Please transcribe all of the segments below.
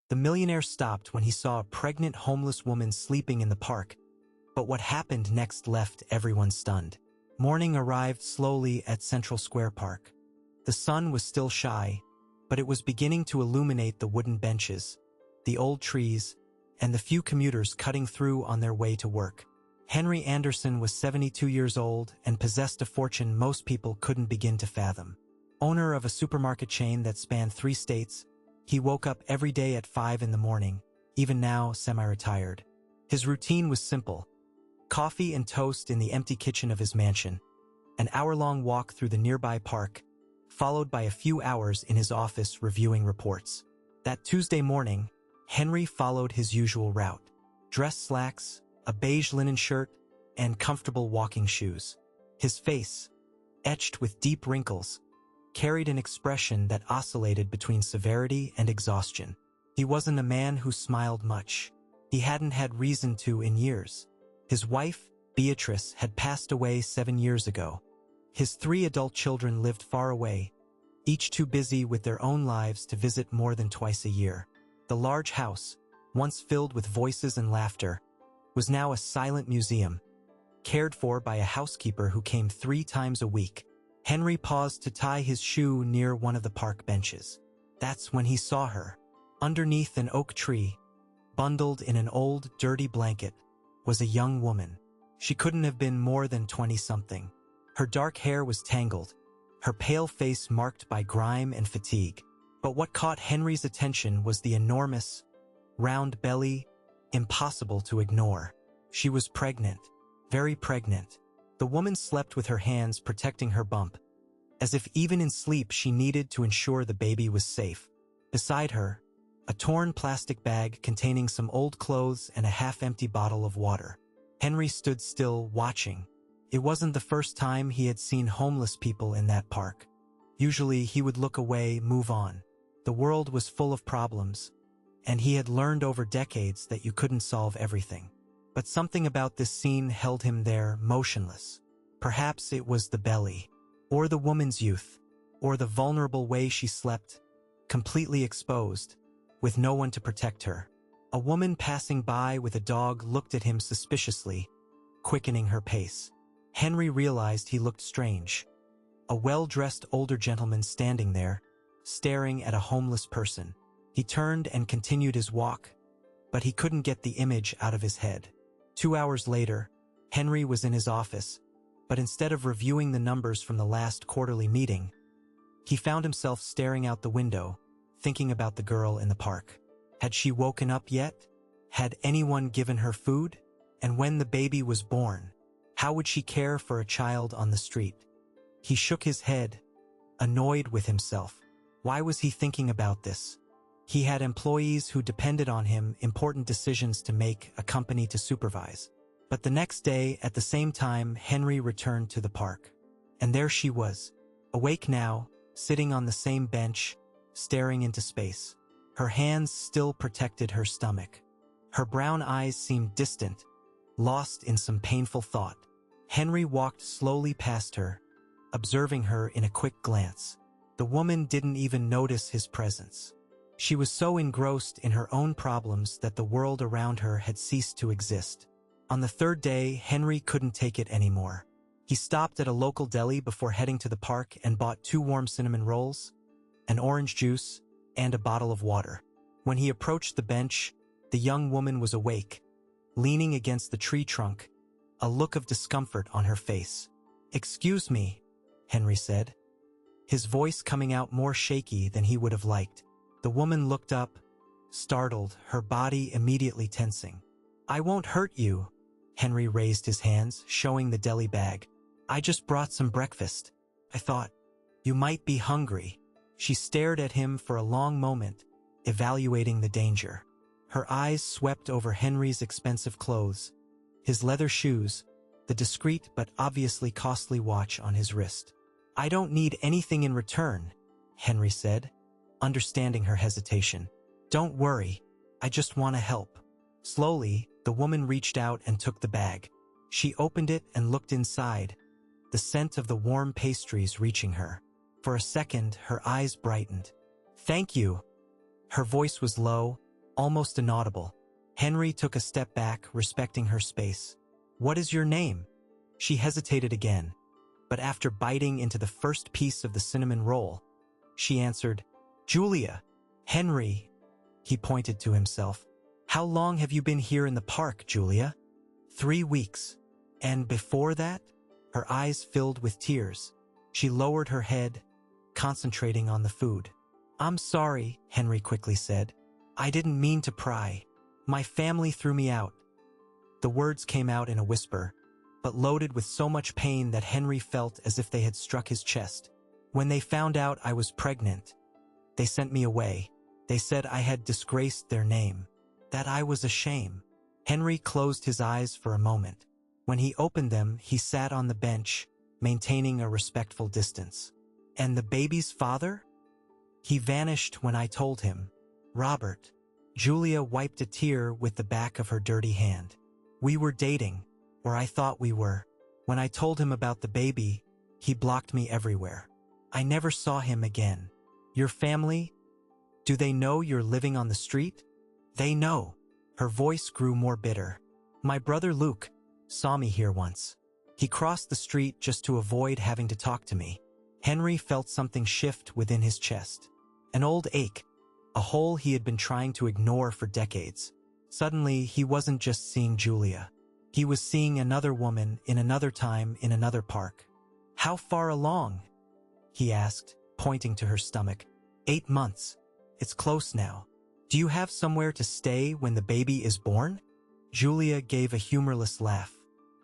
The millionaire stopped when he saw a pregnant homeless woman sleeping in the park, but what happened next left everyone stunned. Morning arrived slowly at Central Square Park. The sun was still shy, but it was beginning to illuminate the wooden benches, the old trees, and the few commuters cutting through on their way to work. Henry Anderson was 72 years old and possessed a fortune most people couldn't begin to fathom. Owner of a supermarket chain that spanned 3 states, he woke up every day at 5 in the morning, even now semi-retired. His routine was simple: coffee and toast in the empty kitchen of his mansion, an hour-long walk through the nearby park, followed by a few hours in his office reviewing reports. That Tuesday morning, Henry followed his usual route: dress slacks, a beige linen shirt, and comfortable walking shoes. His face, etched with deep wrinkles, carried an expression that oscillated between severity and exhaustion. He wasn't a man who smiled much. He hadn't had reason to in years. His wife, Beatrice, had passed away 7 years ago. His 3 adult children lived far away, each too busy with their own lives to visit more than twice a year. The large house, once filled with voices and laughter, was now a silent museum, cared for by a housekeeper who came 3 times a week. Henry paused to tie his shoe near one of the park benches. That's when he saw her. Underneath an oak tree, bundled in an old, dirty blanket, was a young woman. She couldn't have been more than 20-something. Her dark hair was tangled, her pale face marked by grime and fatigue. But what caught Henry's attention was the enormous, round belly, impossible to ignore. She was pregnant, very pregnant. The woman slept with her hands protecting her bump, as if even in sleep she needed to ensure the baby was safe. Beside her, a torn plastic bag containing some old clothes and a half-empty bottle of water. Henry stood still, watching. It wasn't the first time he had seen homeless people in that park. Usually he would look away, move on. The world was full of problems, and he had learned over decades that you couldn't solve everything. But something about this scene held him there, motionless. Perhaps it was the belly, or the woman's youth, or the vulnerable way she slept, completely exposed, with no one to protect her. A woman passing by with a dog looked at him suspiciously, quickening her pace. Henry realized he looked strange. A well-dressed older gentleman standing there, staring at a homeless person. He turned and continued his walk, but he couldn't get the image out of his head. 2 hours later, Henry was in his office, but instead of reviewing the numbers from the last quarterly meeting, he found himself staring out the window, thinking about the girl in the park. Had she woken up yet? Had anyone given her food? And when the baby was born, how would she care for a child on the street? He shook his head, annoyed with himself. Why was he thinking about this? He had employees who depended on him, important decisions to make, a company to supervise. But the next day, at the same time, Henry returned to the park. And there she was, awake now, sitting on the same bench, staring into space. Her hands still protected her stomach. Her brown eyes seemed distant, lost in some painful thought. Henry walked slowly past her, observing her in a quick glance. The woman didn't even notice his presence. She was so engrossed in her own problems that the world around her had ceased to exist. On the 3rd day, Henry couldn't take it anymore. He stopped at a local deli before heading to the park and bought 2 warm cinnamon rolls, an orange juice, and a bottle of water. When he approached the bench, the young woman was awake, leaning against the tree trunk, a look of discomfort on her face. "Excuse me," Henry said, his voice coming out more shaky than he would have liked. The woman looked up, startled, her body immediately tensing. "I won't hurt you." Henry raised his hands, showing the deli bag. "I just brought some breakfast. I thought, you might be hungry." She stared at him for a long moment, evaluating the danger. Her eyes swept over Henry's expensive clothes, his leather shoes, the discreet but obviously costly watch on his wrist. "I don't need anything in return," Henry said, understanding her hesitation. "Don't worry, I just want to help." Slowly, the woman reached out and took the bag. She opened it and looked inside, the scent of the warm pastries reaching her. For a second, her eyes brightened. "Thank you." Her voice was low, almost inaudible. Henry took a step back, respecting her space. "What is your name?" She hesitated again, but after biting into the first piece of the cinnamon roll, she answered, "Julia." "Henry," he pointed to himself. "How long have you been here in the park, Julia?" 3 weeks. "And before that?" Her eyes filled with tears. She lowered her head, concentrating on the food. "I'm sorry," Henry quickly said. "I didn't mean to pry. My family threw me out." The words came out in a whisper, but loaded with so much pain that Henry felt as if they had struck his chest. "When they found out I was pregnant, they sent me away. They said I had disgraced their name, that I was a shame." Henry closed his eyes for a moment. When he opened them, he sat on the bench, maintaining a respectful distance. "And the baby's father?" "He vanished when I told him. Robert." Julia wiped a tear with the back of her dirty hand. "We were dating, or I thought we were. When I told him about the baby, he blocked me everywhere. I never saw him again." "Your family? Do they know you're living on the street?" "They know." Her voice grew more bitter. "My brother Luke saw me here once. He crossed the street just to avoid having to talk to me." Henry felt something shift within his chest. An old ache, a hole he had been trying to ignore for decades. Suddenly, he wasn't just seeing Julia. He was seeing another woman in another time in another park. "How far along?" he asked, pointing to her stomach. 8 months. It's close now. "Do you have somewhere to stay when the baby is born?" Julia gave a humorless laugh.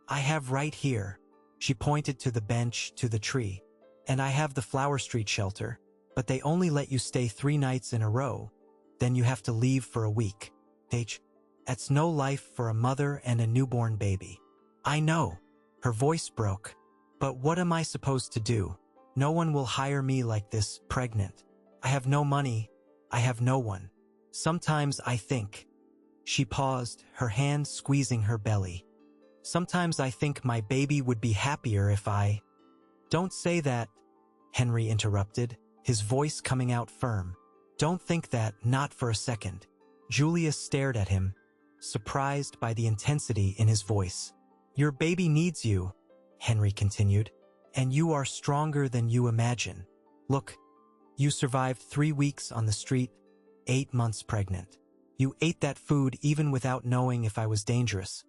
"I have right here." She pointed to the bench, to the tree. "And I have the Flower Street shelter, but they only let you stay 3 nights in a row. Then you have to leave for a week. That's no life for a mother and a newborn baby." "I know." Her voice broke. "But what am I supposed to do? No one will hire me like this, pregnant. I have no money. I have no one. Sometimes I think." She paused, her hand squeezing her belly. "Sometimes I think my baby would be happier if I—" "Don't say that," Henry interrupted, his voice coming out firm. "Don't think that, not for a second." Julia stared at him, surprised by the intensity in his voice. "Your baby needs you," Henry continued, "and you are stronger than you imagine. Look, you survived 3 weeks on the street, 8 months pregnant. You ate that food even without knowing if I was dangerous,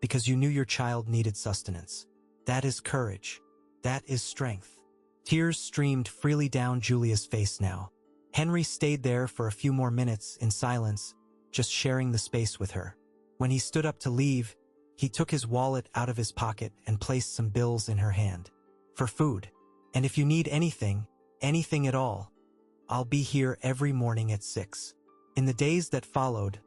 because you knew your child needed sustenance. That is courage. That is strength." Tears streamed freely down Julia's face now. Henry stayed there for a few more minutes in silence, just sharing the space with her. When he stood up to leave, he took his wallet out of his pocket and placed some bills in her hand. "For food. And if you need anything at all, I'll be here every morning at 6. In the days that followed,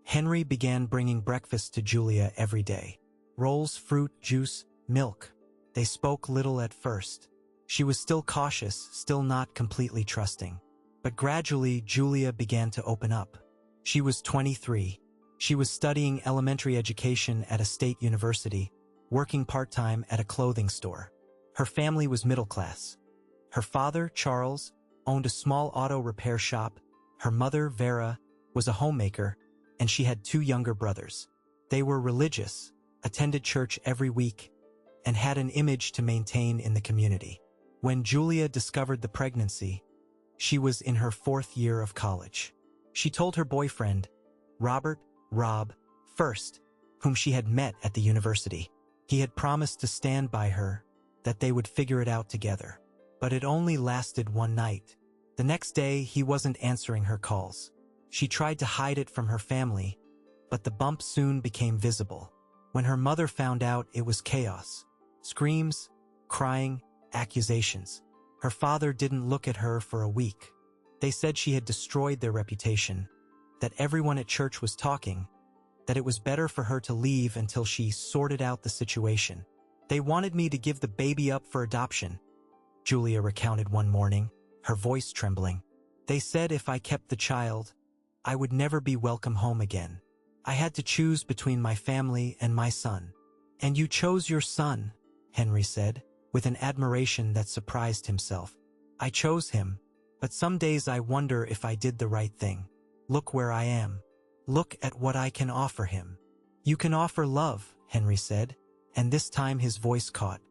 Henry began bringing breakfast to Julia every day. Rolls, fruit, juice, milk. They spoke little at first. She was still cautious, still not completely trusting. But gradually, Julia began to open up. She was 23. She was studying elementary education at a state university, working part-time at a clothing store. Her family was middle class. Her father, Charles, owned a small auto repair shop. Her mother, Vera, was a homemaker, and she had 2 younger brothers. They were religious, attended church every week, and had an image to maintain in the community. When Julia discovered the pregnancy, she was in her 4th year of college. She told her boyfriend, Rob, first, whom she had met at the university. He had promised to stand by her, that they would figure it out together. But it only lasted 1 night. The next day, he wasn't answering her calls. She tried to hide it from her family, but the bump soon became visible. When her mother found out, it was chaos. Screams, crying, accusations. Her father didn't look at her for a week. They said she had destroyed their reputation, that everyone at church was talking, that it was better for her to leave until she sorted out the situation. "They wanted me to give the baby up for adoption," Julia recounted one morning, her voice trembling. "They said if I kept the child, I would never be welcome home again. I had to choose between my family and my son." "And you chose your son," Henry said, with an admiration that surprised himself. "I chose him, but some days I wonder if I did the right thing. Look where I am. Look at what I can offer him. You can offer love, Henry said, and this time his voice caught.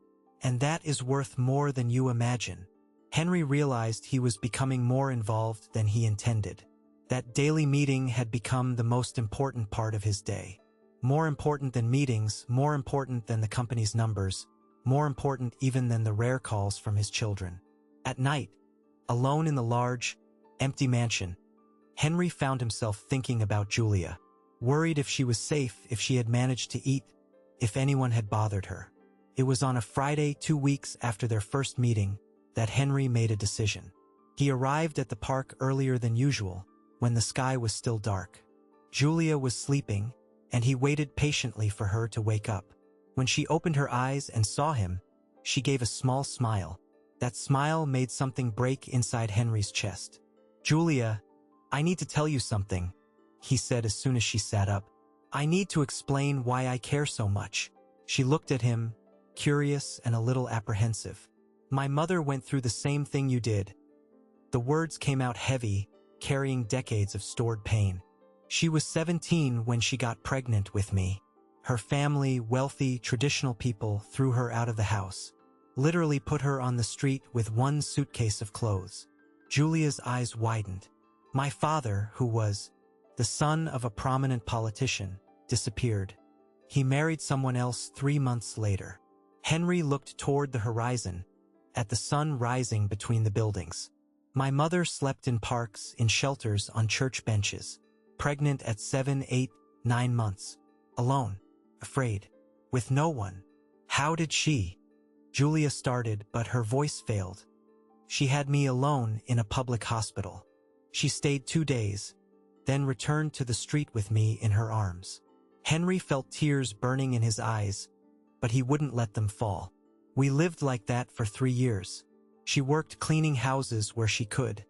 And that is worth more than you imagine. Henry realized he was becoming more involved than he intended. That daily meeting had become the most important part of his day. More important than meetings, more important than the company's numbers, more important even than the rare calls from his children. At night, alone in the large, empty mansion, Henry found himself thinking about Julia, worried if she was safe, if she had managed to eat, if anyone had bothered her. It was on a Friday 2 weeks after their first meeting that Henry made a decision. He arrived at the park earlier than usual, when the sky was still dark. Julia was sleeping, and he waited patiently for her to wake up. When she opened her eyes and saw him, she gave a small smile. That smile made something break inside Henry's chest. "Julia, I need to tell you something," he said as soon as she sat up. "I need to explain why I care so much." She looked at him, curious and a little apprehensive. "My mother went through the same thing you did." The words came out heavy, carrying decades of stored pain. "She was 17 when she got pregnant with me. Her family, wealthy, traditional people, threw her out of the house. Literally put her on the street with one suitcase of clothes." Julia's eyes widened. "My father, who was the son of a prominent politician, disappeared. He married someone else 3 months later." Henry looked toward the horizon, at the sun rising between the buildings. "My mother slept in parks, in shelters, on church benches. Pregnant at 7, 8, 9 months. Alone. Afraid. With no one. How did she?" Julia started, but her voice failed. "She had me alone in a public hospital. She stayed 2 days, then returned to the street with me in her arms." Henry felt tears burning in his eyes, but he wouldn't let them fall. "We lived like that for 3 years. She worked cleaning houses where she could,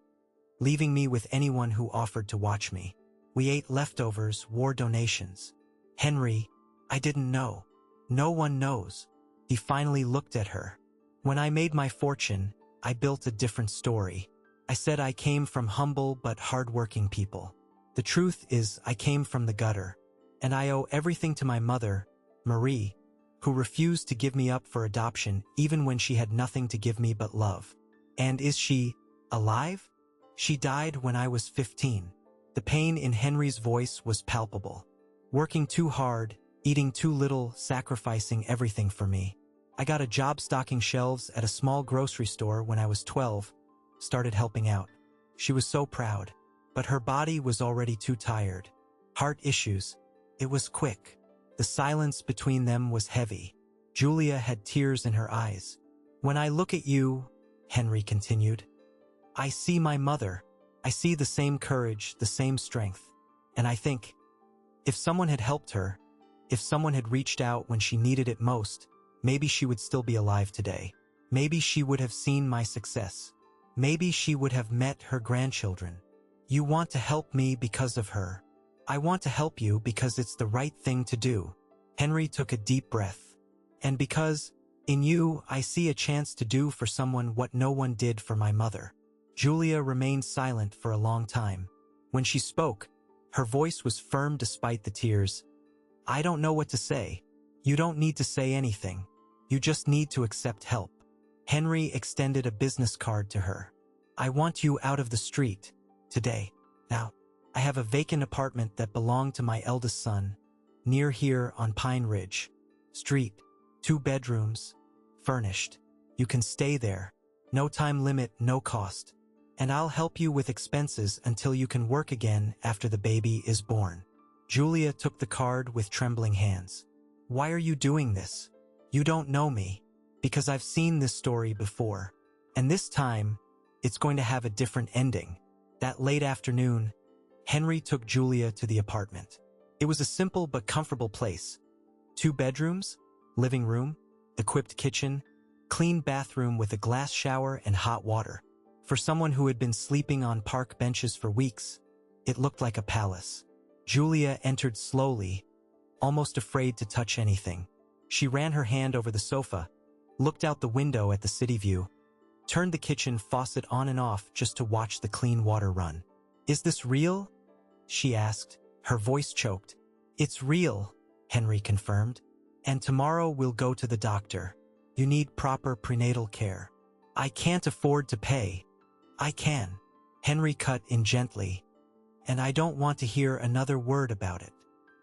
leaving me with anyone who offered to watch me. We ate leftovers, wore donations. Henry, I didn't know. No one knows." He finally looked at her. "When I made my fortune, I built a different story. I said I came from humble but hardworking people. The truth is I came from the gutter, and I owe everything to my mother, Marie, who refused to give me up for adoption even when she had nothing to give me but love. And is she alive? She died when I was 15. The pain in Henry's voice was palpable. "Working too hard, eating too little, sacrificing everything for me. I got a job stocking shelves at a small grocery store when I was 12, started helping out. She was so proud, but her body was already too tired. Heart issues. It was quick. The silence between them was heavy. Julia had tears in her eyes. When I look at you," Henry continued, "I see my mother. I see the same courage, the same strength. And I think, if someone had helped her, if someone had reached out when she needed it most, maybe she would still be alive today. Maybe she would have seen my success. Maybe she would have met her grandchildren. You want to help me because of her. I want to help you because it's the right thing to do." Henry took a deep breath. "And because, in you, I see a chance to do for someone what no one did for my mother." Julia remained silent for a long time. When she spoke, her voice was firm despite the tears. "I don't know what to say. You don't need to say anything. You just need to accept help." Henry extended a business card to her. "I want you out of the street. Today. Now. I have a vacant apartment that belonged to my eldest son, near here on Pine Ridge Street. 2 bedrooms, furnished. You can stay there. No time limit, no cost. And I'll help you with expenses until you can work again after the baby is born." Julia took the card with trembling hands. "Why are you doing this? You don't know me. Because I've seen this story before. And this time, it's going to have a different ending." That late afternoon, Henry took Julia to the apartment. It was a simple but comfortable place. 2 bedrooms, living room, equipped kitchen, clean bathroom with a glass shower and hot water. For someone who had been sleeping on park benches for weeks, it looked like a palace. Julia entered slowly, almost afraid to touch anything. She ran her hand over the sofa, looked out the window at the city view, turned the kitchen faucet on and off just to watch the clean water run. "Is this real?" she asked. Her voice choked. "It's real," Henry confirmed. "And tomorrow we'll go to the doctor. You need proper prenatal care." "I can't afford to pay." "I can." Henry cut in gently. "And I don't want to hear another word about it."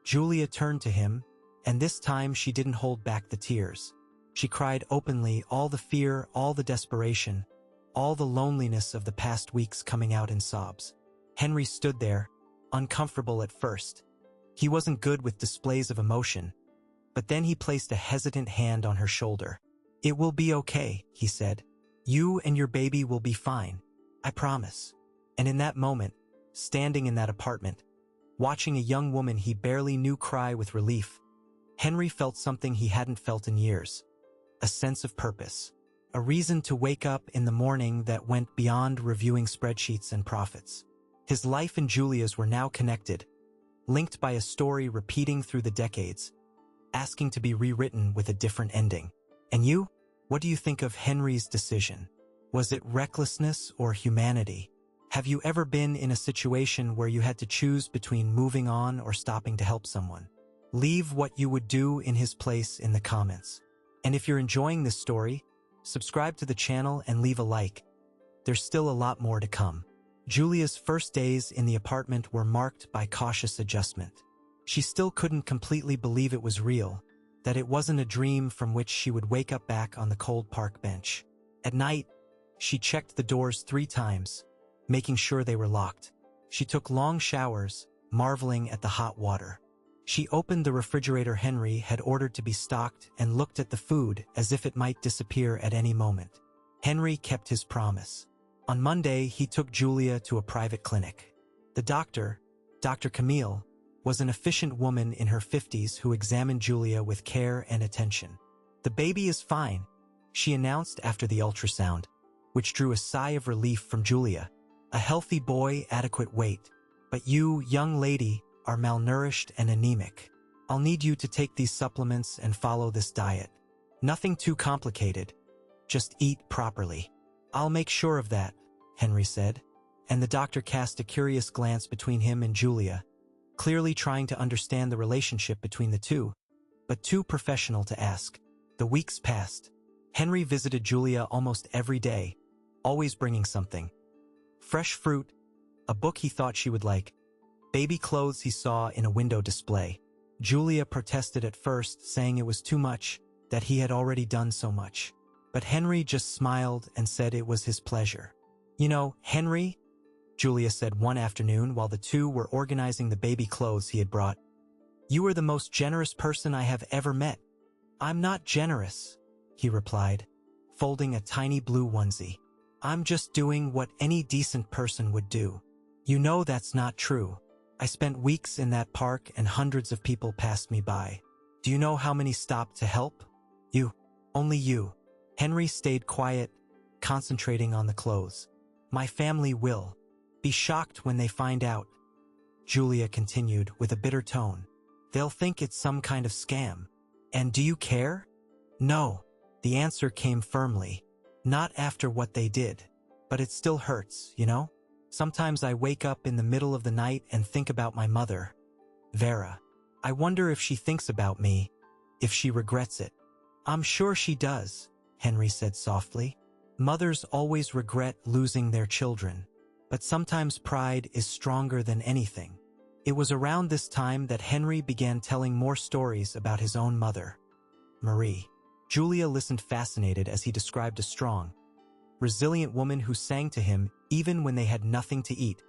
Julia turned to him, and this time she didn't hold back the tears. She cried openly, all the fear, all the desperation, all the loneliness of the past weeks coming out in sobs. Henry stood there, uncomfortable at first. He wasn't good with displays of emotion, but then he placed a hesitant hand on her shoulder. "It will be okay," he said. "You and your baby will be fine. I promise." And in that moment, standing in that apartment, watching a young woman he barely knew cry with relief, Henry felt something he hadn't felt in years. A sense of purpose. A reason to wake up in the morning that went beyond reviewing spreadsheets and profits. His life and Julia's were now connected, linked by a story repeating through the decades, asking to be rewritten with a different ending. And you? What do you think of Henry's decision? Was it recklessness or humanity? Have you ever been in a situation where you had to choose between moving on or stopping to help someone? Leave what you would do in his place in the comments. And if you're enjoying this story, subscribe to the channel and leave a like. There's still a lot more to come. Julia's first days in the apartment were marked by cautious adjustment. She still couldn't completely believe it was real, that it wasn't a dream from which she would wake up back on the cold park bench. At night, she checked the doors 3 times, making sure they were locked. She took long showers, marveling at the hot water. She opened the refrigerator Henry had ordered to be stocked and looked at the food as if it might disappear at any moment. Henry kept his promise. On Monday, he took Julia to a private clinic. The doctor, Dr. Camille, was an efficient woman in her 50s who examined Julia with care and attention. "The baby is fine," she announced after the ultrasound, which drew a sigh of relief from Julia. "A healthy boy, adequate weight. But you, young lady, are malnourished and anemic. I'll need you to take these supplements and follow this diet. Nothing too complicated. Just eat properly." "I'll make sure of that," Henry said, and the doctor cast a curious glance between him and Julia, clearly trying to understand the relationship between the two, but too professional to ask. The weeks passed. Henry visited Julia almost every day, always bringing something. Fresh fruit, a book he thought she would like, baby clothes he saw in a window display. Julia protested at first, saying it was too much, that he had already done so much. But Henry just smiled and said it was his pleasure. "You know, Henry," Julia said one afternoon while the two were organizing the baby clothes he had brought, "you are the most generous person I have ever met." "I'm not generous," he replied, folding a tiny blue onesie. "I'm just doing what any decent person would do." "You know that's not true. I spent weeks in that park and hundreds of people passed me by. Do you know how many stopped to help? You. Only you." Henry stayed quiet, concentrating on the clothes. "My family will be shocked when they find out," Julia continued with a bitter tone. "They'll think it's some kind of scam. And do you care?" "No." The answer came firmly. "Not after what they did. But it still hurts, you know? Sometimes I wake up in the middle of the night and think about my mother, Vera. I wonder if she thinks about me, if she regrets it." "I'm sure she does," Henry said softly. "Mothers always regret losing their children. But sometimes pride is stronger than anything." It was around this time that Henry began telling more stories about his own mother, Marie. Julia listened fascinated as he described a strong, resilient woman who sang to him even when they had nothing to eat,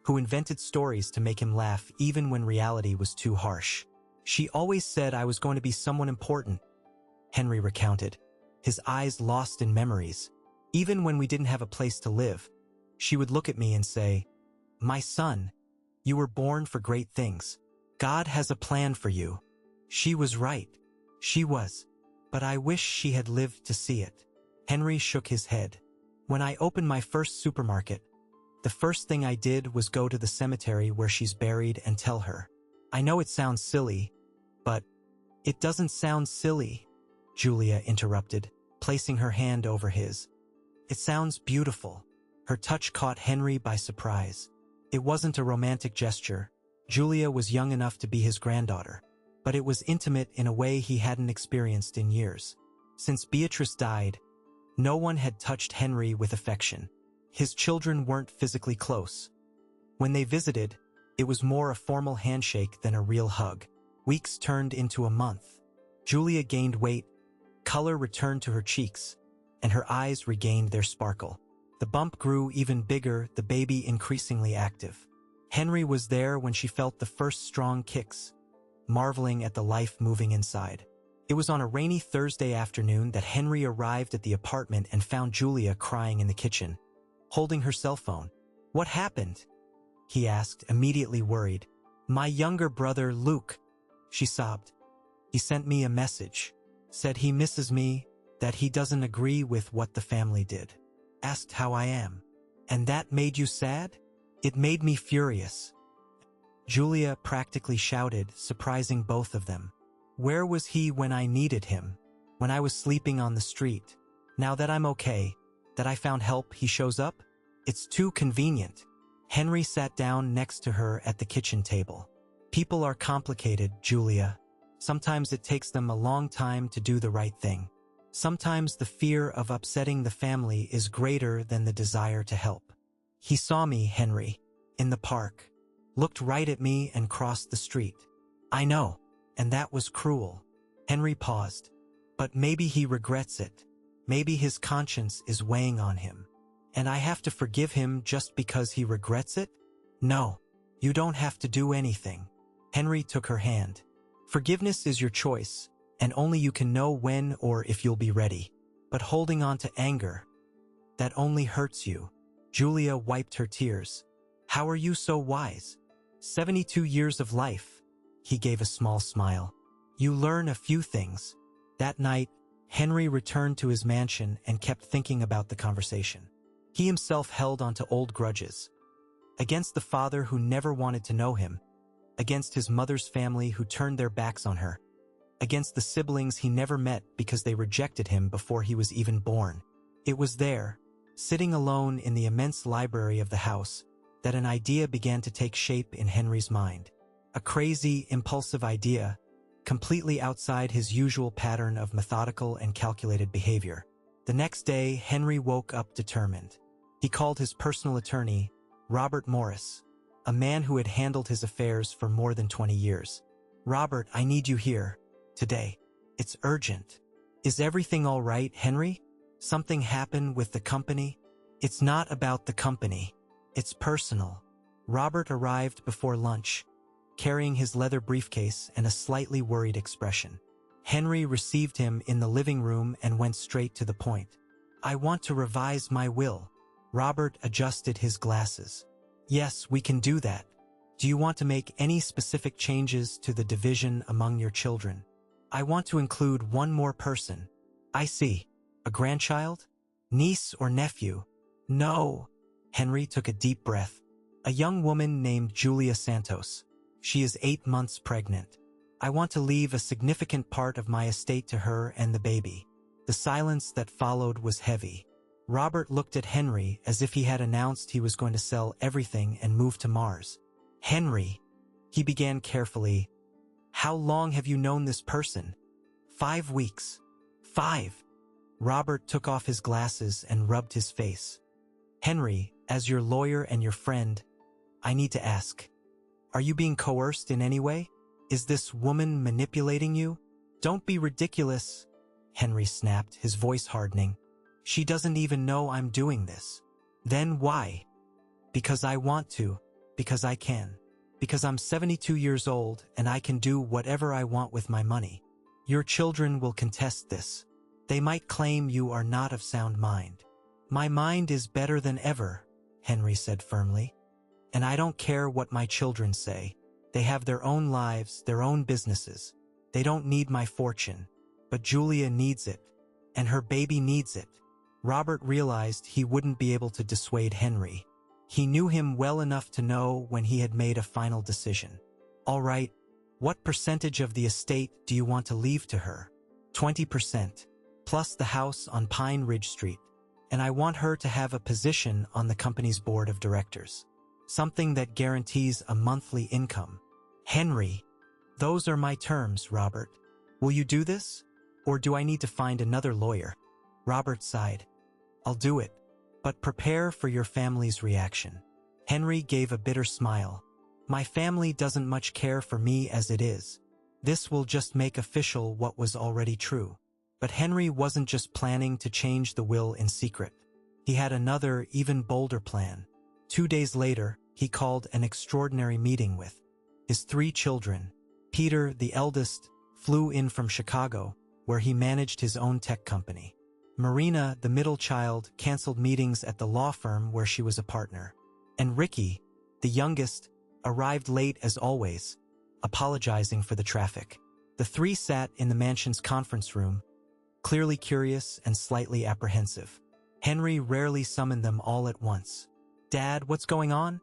who invented stories to make him laugh even when reality was too harsh. "She always said I was going to be someone important," Henry recounted, his eyes lost in memories. "Even when we didn't have a place to live, she would look at me and say, 'My son, you were born for great things. God has a plan for you.' She was right. She was. But I wish she had lived to see it." Henry shook his head. "When I opened my first supermarket, the first thing I did was go to the cemetery where she's buried and tell her. I know it sounds silly, but..." "It doesn't sound silly," Julia interrupted, placing her hand over his. "It sounds beautiful." Her touch caught Henry by surprise. It wasn't a romantic gesture, Julia was young enough to be his granddaughter, but it was intimate in a way he hadn't experienced in years. Since Beatrice died, no one had touched Henry with affection. His children weren't physically close. When they visited, it was more a formal handshake than a real hug. Weeks turned into a month. Julia gained weight, color returned to her cheeks, and her eyes regained their sparkle. The bump grew even bigger, the baby increasingly active. Henry was there when she felt the first strong kicks, marveling at the life moving inside. It was on a rainy Thursday afternoon that Henry arrived at the apartment and found Julia crying in the kitchen, holding her cell phone. "What happened?" he asked, immediately worried. "My younger brother, Luke," she sobbed. "He sent me a message. Said he misses me, that he doesn't agree with what the family did. Asked how I am. And that made you sad?" "It made me furious," Julia practically shouted, surprising both of them. "Where was he when I needed him? When I was sleeping on the street? Now that I'm okay, that I found help, he shows up? It's too convenient." Henry sat down next to her at the kitchen table. "People are complicated, Julia. Sometimes it takes them a long time to do the right thing. Sometimes the fear of upsetting the family is greater than the desire to help. He saw me, Henry, in the park, looked right at me and crossed the street. I know, and that was cruel." Henry paused. "But maybe he regrets it. Maybe his conscience is weighing on him. And I have to forgive him just because he regrets it? No, you don't have to do anything." Henry took her hand. "Forgiveness is your choice, and only you can know when or if you'll be ready. But holding on to anger, that only hurts you." Julia wiped her tears. "How are you so wise? 72 years of life." He gave a small smile. "You learn a few things." That night, Henry returned to his mansion and kept thinking about the conversation. He himself held onto old grudges. Against the father who never wanted to know him, against his mother's family who turned their backs on her, against the siblings he never met because they rejected him before he was even born. It was there, sitting alone in the immense library of the house, that an idea began to take shape in Henry's mind. A crazy, impulsive idea, completely outside his usual pattern of methodical and calculated behavior. The next day, Henry woke up determined. He called his personal attorney, Robert Morris, a man who had handled his affairs for more than 20 years. "Robert, I need you here, today. It's urgent." "Is everything all right, Henry? Something happened with the company?" "It's not about the company. It's personal." Robert arrived before lunch, carrying his leather briefcase and a slightly worried expression. Henry received him in the living room and went straight to the point. "I want to revise my will." Robert adjusted his glasses. "Yes, we can do that. Do you want to make any specific changes to the division among your children?" "I want to include one more person." "I see. A grandchild? Niece or nephew?" "No." Henry took a deep breath. "A young woman named Julia Santos. She is 8 months pregnant. I want to leave a significant part of my estate to her and the baby." The silence that followed was heavy. Robert looked at Henry as if he had announced he was going to sell everything and move to Mars. "Henry," he began carefully, "how long have you known this person?" 5 weeks. 5. Robert took off his glasses and rubbed his face. "Henry, as your lawyer and your friend, I need to ask. Are you being coerced in any way? Is this woman manipulating you?" "Don't be ridiculous," Henry snapped, his voice hardening. "She doesn't even know I'm doing this." "Then why?" "Because I want to. Because I can. Because I'm 72 years old and I can do whatever I want with my money. Your children will contest this. They might claim you are not of sound mind." "My mind is better than ever," Henry said firmly. "And I don't care what my children say. They have their own lives, their own businesses. They don't need my fortune. But Julia needs it. And her baby needs it." Robert realized he wouldn't be able to dissuade Henry. He knew him well enough to know when he had made a final decision. "All right, what percentage of the estate do you want to leave to her?" 20%, plus the house on Pine Ridge Street. And I want her to have a position on the company's board of directors." something that guarantees a monthly income. Henry, those are my terms, Robert. Will you do this? Or do I need to find another lawyer? Robert sighed. I'll do it, but prepare for your family's reaction. Henry gave a bitter smile. My family doesn't much care for me as it is. This will just make official what was already true. But Henry wasn't just planning to change the will in secret. He had another, even bolder plan. 2 days later, he called an extraordinary meeting with his 3 children. Peter, the eldest, flew in from Chicago, where he managed his own tech company. Marina, the middle child, canceled meetings at the law firm where she was a partner. And Ricky, the youngest, arrived late as always, apologizing for the traffic. The 3 sat in the mansion's conference room, clearly curious and slightly apprehensive. Henry rarely summoned them all at once. Dad, what's going on?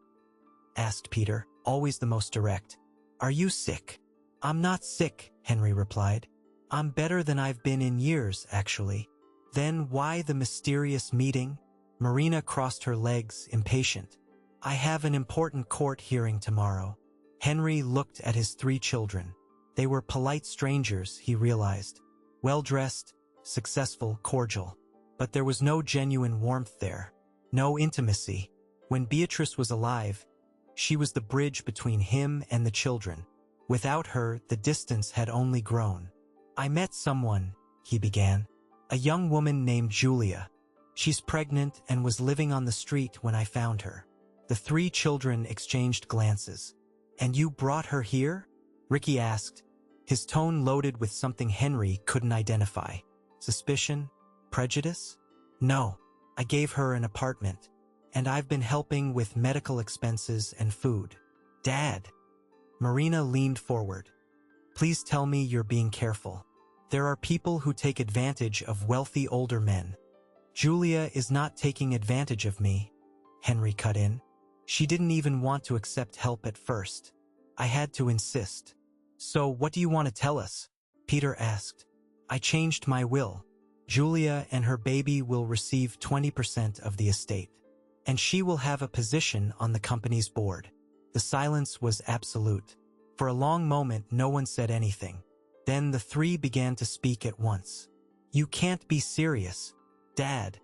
Asked Peter, always the most direct. Are you sick? I'm not sick, Henry replied. I'm better than I've been in years, actually. Then why the mysterious meeting? Marina crossed her legs, impatient. I have an important court hearing tomorrow. Henry looked at his 3 children. They were polite strangers, he realized. Well-dressed, successful, cordial. But there was no genuine warmth there. No intimacy. When Beatrice was alive, she was the bridge between him and the children. Without her, the distance had only grown. I met someone, he began. A young woman named Julia. She's pregnant and was living on the street when I found her. The 3 children exchanged glances. And you brought her here? Ricky asked, his tone loaded with something Henry couldn't identify. Suspicion? Prejudice? No, I gave her an apartment, and I've been helping with medical expenses and food. Dad. Marina leaned forward. Please tell me you're being careful. There are people who take advantage of wealthy older men. Julia is not taking advantage of me, Henry cut in. She didn't even want to accept help at first. I had to insist. So what do you want to tell us? Peter asked. I changed my will. Julia and her baby will receive 20% of the estate. And she will have a position on the company's board. The silence was absolute. For a long moment, no one said anything. Then the 3 began to speak at once. You can't be serious. Dad,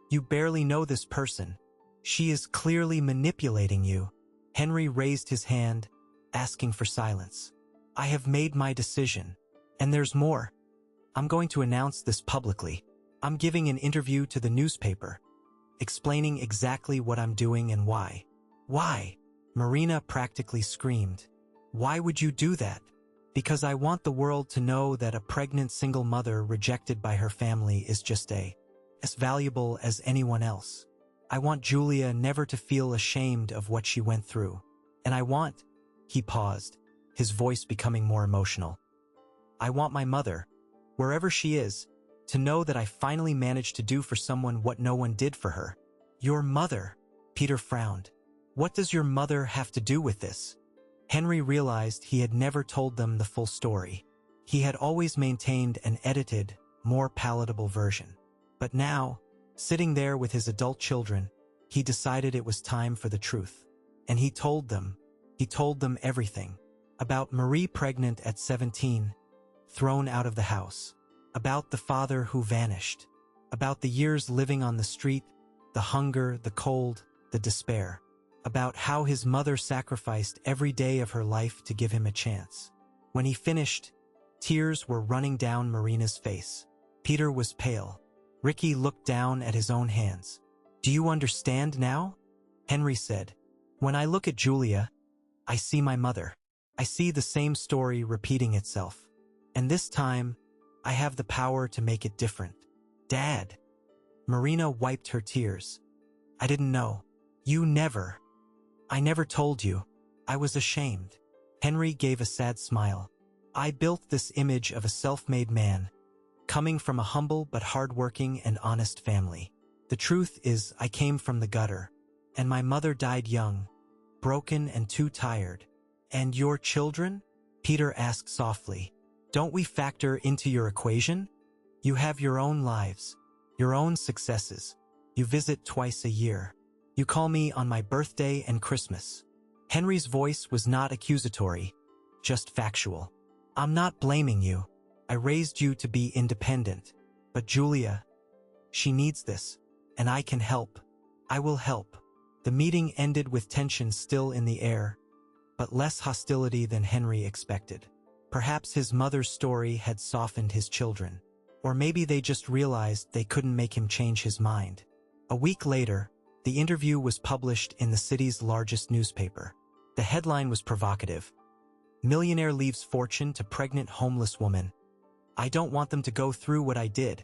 you barely know this person. She is clearly manipulating you. Henry raised his hand, asking for silence. I have made my decision. And there's more. I'm going to announce this publicly. I'm giving an interview to the newspaper, explaining exactly what I'm doing and why. Why? Marina practically screamed. Why would you do that? Because I want the world to know that a pregnant single mother rejected by her family is just as valuable as anyone else. I want Julia never to feel ashamed of what she went through. And I want, he paused, his voice becoming more emotional. I want my mother, wherever she is, to know that I finally managed to do for someone what no one did for her. Your mother, Peter frowned. What does your mother have to do with this? Henry realized he had never told them the full story. He had always maintained an edited, more palatable version. But now, sitting there with his adult children, he decided it was time for the truth. And he told them everything. About Marie pregnant at 17, thrown out of the house. About the father who vanished. About the years living on the street, the hunger, the cold, the despair. About how his mother sacrificed every day of her life to give him a chance. When he finished, tears were running down Marina's face. Peter was pale. Ricky looked down at his own hands. Do you understand now? Henry said. When I look at Julia, I see my mother. I see the same story repeating itself. And this time, I have the power to make it different. Dad. Marina wiped her tears. I didn't know. I never told you. I was ashamed. Henry gave a sad smile. I built this image of a self-made man, coming from a humble but hard-working and honest family. The truth is, I came from the gutter, and my mother died young, broken and too tired. And your children? Peter asked softly. Don't we factor into your equation? You have your own lives, your own successes. You visit twice a year. You call me on my birthday and Christmas. Henry's voice was not accusatory, just factual. I'm not blaming you. I raised you to be independent. But Julia, she needs this, and I can help. I will help. The meeting ended with tension still in the air, but less hostility than Henry expected. Perhaps his mother's story had softened his children. Or maybe they just realized they couldn't make him change his mind. A week later, the interview was published in the city's largest newspaper. The headline was provocative. Millionaire leaves fortune to pregnant homeless woman. I don't want them to go through what I did.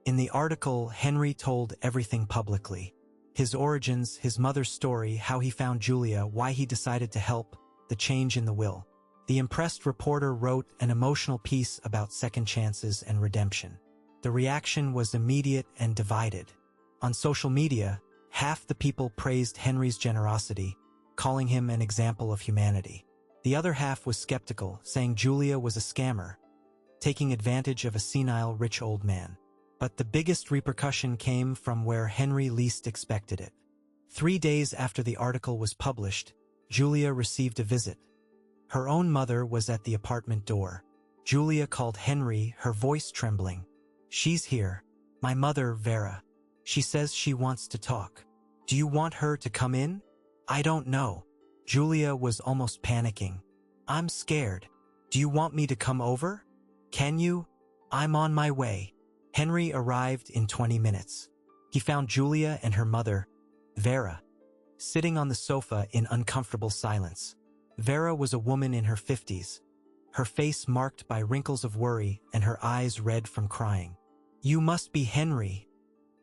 In the article, Henry told everything publicly. His origins, his mother's story, how he found Julia, why he decided to help, the change in the will. The impressed reporter wrote an emotional piece about second chances and redemption. The reaction was immediate and divided. On social media, half the people praised Henry's generosity, calling him an example of humanity. The other half was skeptical, saying Julia was a scammer, taking advantage of a senile rich old man. But the biggest repercussion came from where Henry least expected it. 3 days after the article was published, Julia received a visit. Her own mother was at the apartment door. Julia called Henry, her voice trembling. She's here. My mother, Vera. She says she wants to talk. Do you want her to come in? I don't know. Julia was almost panicking. I'm scared. Do you want me to come over? Can you? I'm on my way. Henry arrived in 20 minutes. He found Julia and her mother, Vera, sitting on the sofa in uncomfortable silence. Vera was a woman in her 50s, her face marked by wrinkles of worry and her eyes red from crying. You must be Henry.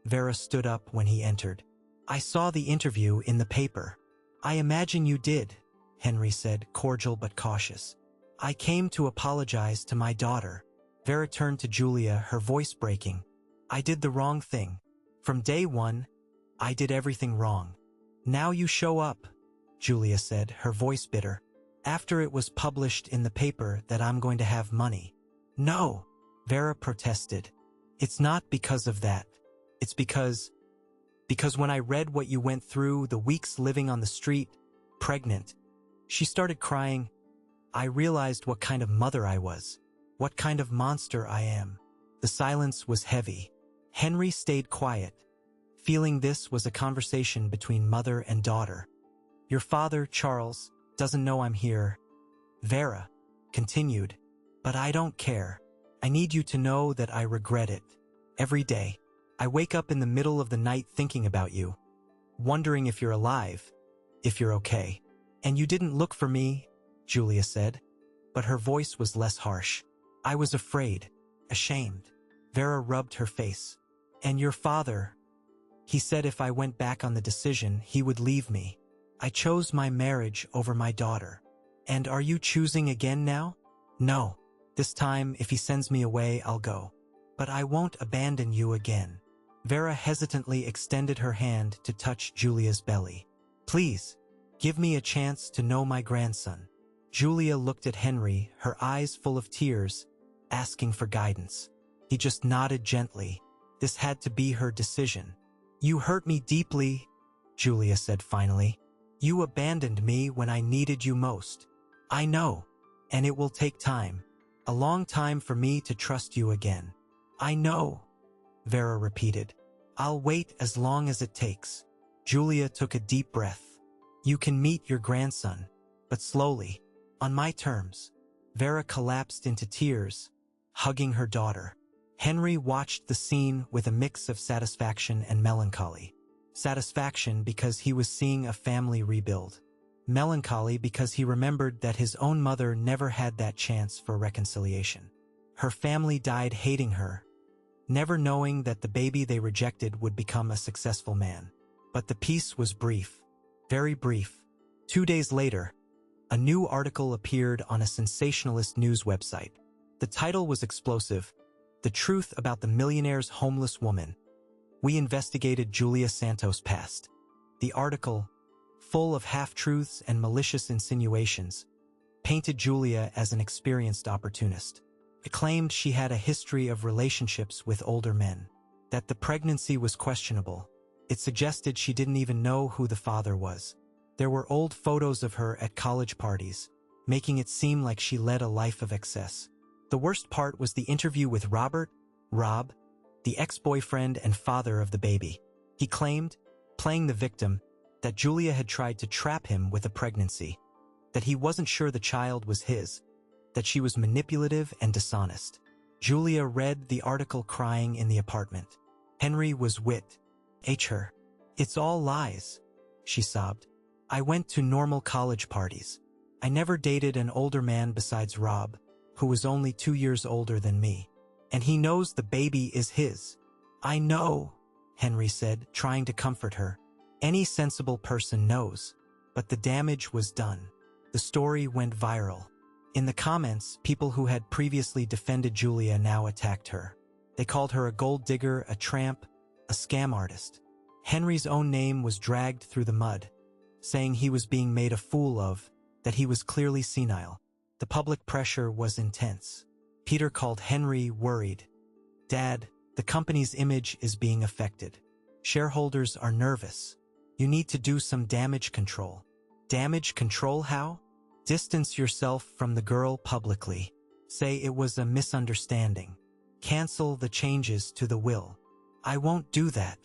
Vera stood up when he entered. I saw the interview in the paper. I imagine you did, Henry said, cordial but cautious. I came to apologize to my daughter. Vera turned to Julia, her voice breaking. I did the wrong thing. From day one, I did everything wrong. Now you show up, Julia said, her voice bitter. After it was published in the paper that I'm going to have money. No, Vera protested. It's not because of that. It's because when I read what you went through, the weeks living on the street, pregnant. She started crying. I realized what kind of mother I was. What kind of monster I am. The silence was heavy. Henry stayed quiet, feeling this was a conversation between mother and daughter. Your father, Charles, doesn't know I'm here. Vera continued, but I don't care. I need you to know that I regret it. Every day, I wake up in the middle of the night thinking about you, wondering if you're alive, if you're okay. And you didn't look for me, Julia said, but her voice was less harsh. I was afraid, ashamed. Vera rubbed her face. And your father, he said if I went back on the decision, he would leave me. I chose my marriage over my daughter. And are you choosing again now? No. This time, if he sends me away, I'll go. But I won't abandon you again. Vera hesitantly extended her hand to touch Julia's belly. Please, give me a chance to know my grandson. Julia looked at Henry, her eyes full of tears, asking for guidance. He just nodded gently. This had to be her decision. You hurt me deeply, Julia said finally. You abandoned me when I needed you most. I know, and it will take time. A long time for me to trust you again. I know, Vera repeated. I'll wait as long as it takes. Julia took a deep breath. You can meet your grandson, but slowly, on my terms. Vera collapsed into tears, hugging her daughter. Henry watched the scene with a mix of satisfaction and melancholy. Satisfaction because he was seeing a family rebuild. Melancholy because he remembered that his own mother never had that chance for reconciliation. Her family died hating her, never knowing that the baby they rejected would become a successful man. But the peace was brief, very brief. 2 days later, a new article appeared on a sensationalist news website. The title was explosive: The Truth About the Millionaire's Homeless Woman. We investigated Julia Santos' past. The article, full of half-truths and malicious insinuations, painted Julia as an experienced opportunist. It claimed she had a history of relationships with older men, that the pregnancy was questionable, It suggested she didn't even know who the father was. There were old photos of her at college parties, making it seem like she led a life of excess. The worst part was the interview with Rob, the ex-boyfriend and father of the baby. He claimed, playing the victim, that Julia had tried to trap him with a pregnancy, that he wasn't sure the child was his, that she was manipulative and dishonest. Julia read the article crying in the apartment. Henry was her. It's all lies, she sobbed. I went to normal college parties. I never dated an older man besides Rob, who was only 2 years older than me. And he knows the baby is his. I know, Henry said, trying to comfort her. Any sensible person knows. But the damage was done. The story went viral. In the comments, people who had previously defended Julia now attacked her. They called her a gold digger, a tramp, a scam artist. Henry's own name was dragged through the mud, saying he was being made a fool of, that he was clearly senile. The public pressure was intense. Peter called Henry worried. Dad, the company's image is being affected. Shareholders are nervous. You need to do some damage control. Damage control how? Distance yourself from the girl publicly. Say it was a misunderstanding. Cancel the changes to the will. I won't do that.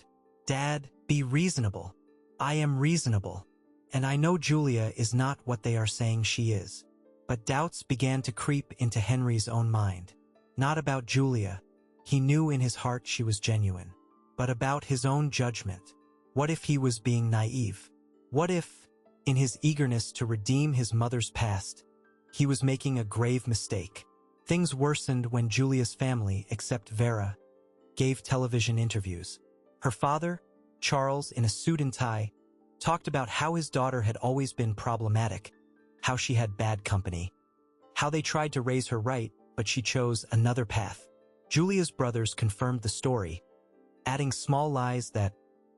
Dad, be reasonable. I am reasonable. And I know Julia is not what they are saying she is. But doubts began to creep into Henry's own mind. Not about Julia. He knew in his heart she was genuine. But about his own judgment. What if he was being naive? What if, in his eagerness to redeem his mother's past, he was making a grave mistake? Things worsened when Julia's family, except Vera, gave television interviews. Her father, Charles, in a suit and tie, talked about how his daughter had always been problematic, how she had bad company, how they tried to raise her right, but she chose another path. Julia's brothers confirmed the story, adding small lies that,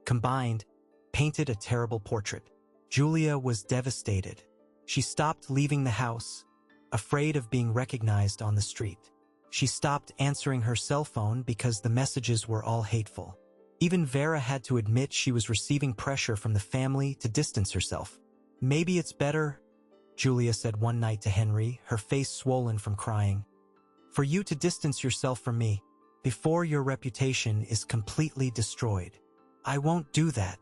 combined, painted a terrible portrait. Julia was devastated. She stopped leaving the house, afraid of being recognized on the street. She stopped answering her cell phone because the messages were all hateful. Even Vera had to admit she was receiving pressure from the family to distance herself. Maybe it's better, Julia said one night to Henry, her face swollen from crying, for you to distance yourself from me before your reputation is completely destroyed. I won't do that.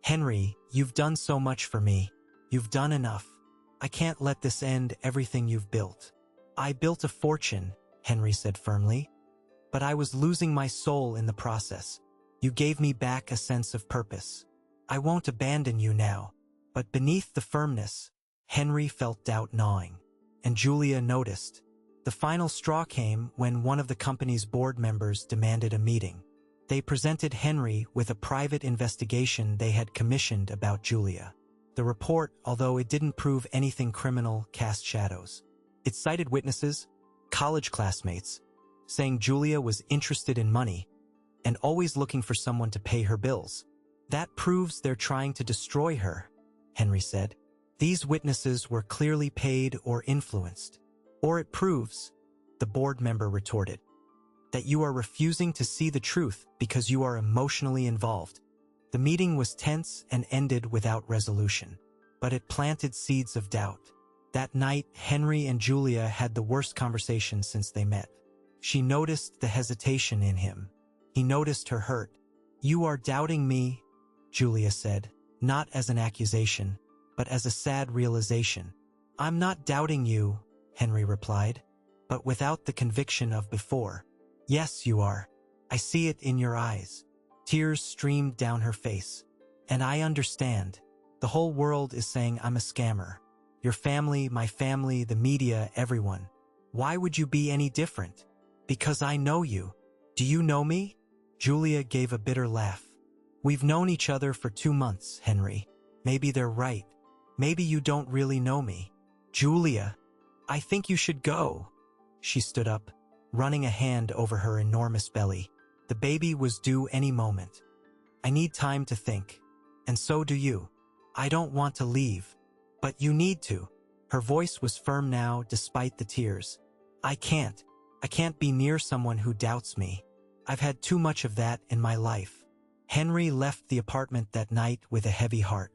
Henry, you've done so much for me. You've done enough. I can't let this end everything you've built. I built a fortune, Henry said firmly, but I was losing my soul in the process. You gave me back a sense of purpose. I won't abandon you now. But beneath the firmness, Henry felt doubt gnawing. And Julia noticed. The final straw came when one of the company's board members demanded a meeting. They presented Henry with a private investigation they had commissioned about Julia. The report, although it didn't prove anything criminal, cast shadows. It cited witnesses, college classmates, saying Julia was interested in money and always looking for someone to pay her bills. That proves they're trying to destroy her, Henry said. These witnesses were clearly paid or influenced. Or it proves, the board member retorted, that you are refusing to see the truth because you are emotionally involved. The meeting was tense and ended without resolution, but it planted seeds of doubt. That night, Henry and Julia had the worst conversation since they met. She noticed the hesitation in him. He noticed her hurt. You are doubting me, Julia said, not as an accusation, but as a sad realization. I'm not doubting you, Henry replied, but without the conviction of before. Yes, you are. I see it in your eyes. Tears streamed down her face. And I understand. The whole world is saying I'm a scammer. Your family, my family, the media, everyone. Why would you be any different? Because I know you. Do you know me? Julia gave a bitter laugh. We've known each other for 2 months, Henry. Maybe they're right. Maybe you don't really know me. Julia, I think you should go. She stood up, running a hand over her enormous belly. The baby was due any moment. I need time to think. And so do you. I don't want to leave. But you need to. Her voice was firm now, despite the tears. I can't be near someone who doubts me. I've had too much of that in my life. Henry left the apartment that night with a heavy heart.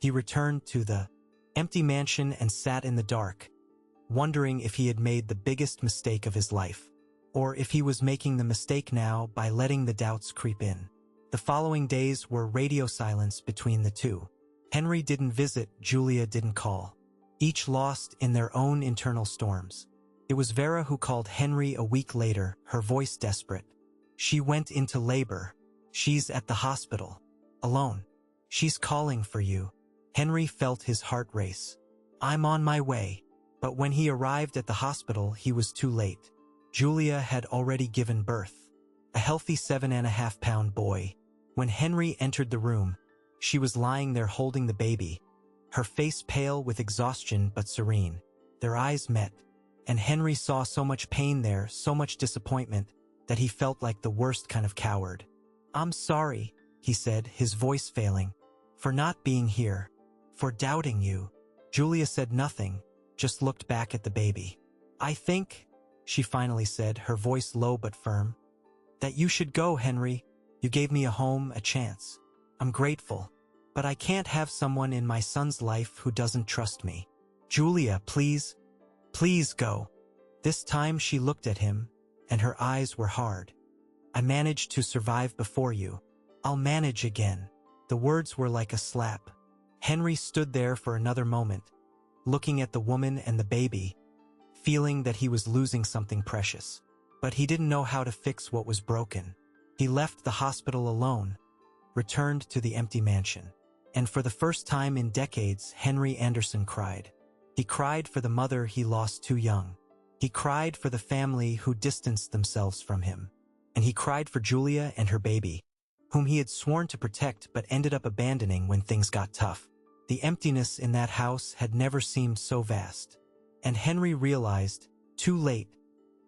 He returned to the empty mansion and sat in the dark, wondering if he had made the biggest mistake of his life, or if he was making the mistake now by letting the doubts creep in. The following days were radio silence between the two. Henry didn't visit, Julia didn't call. Each lost in their own internal storms. It was Vera who called Henry a week later, her voice desperate. She went into labor. She's at the hospital. Alone. She's calling for you. Henry felt his heart race. I'm on my way. But when he arrived at the hospital, he was too late. Julia had already given birth. A healthy 7.5-pound boy. When Henry entered the room, she was lying there holding the baby, her face pale with exhaustion but serene. Their eyes met, and Henry saw so much pain there, so much disappointment, that he felt like the worst kind of coward. I'm sorry, he said, his voice failing, for not being here, for doubting you. Julia said nothing, just looked back at the baby. I think, she finally said, her voice low but firm, that you should go, Henry. You gave me a home, a chance. I'm grateful, but I can't have someone in my son's life who doesn't trust me. Julia, please, please go. This time she looked at him, and her eyes were hard. I managed to survive before you. I'll manage again. The words were like a slap. Henry stood there for another moment, looking at the woman and the baby, feeling that he was losing something precious. But he didn't know how to fix what was broken. He left the hospital alone, returned to the empty mansion. And for the first time in decades, Henry Anderson cried. He cried for the mother he lost too young. He cried for the family who distanced themselves from him. And he cried for Julia and her baby, whom he had sworn to protect but ended up abandoning when things got tough. The emptiness in that house had never seemed so vast. And Henry realized, too late,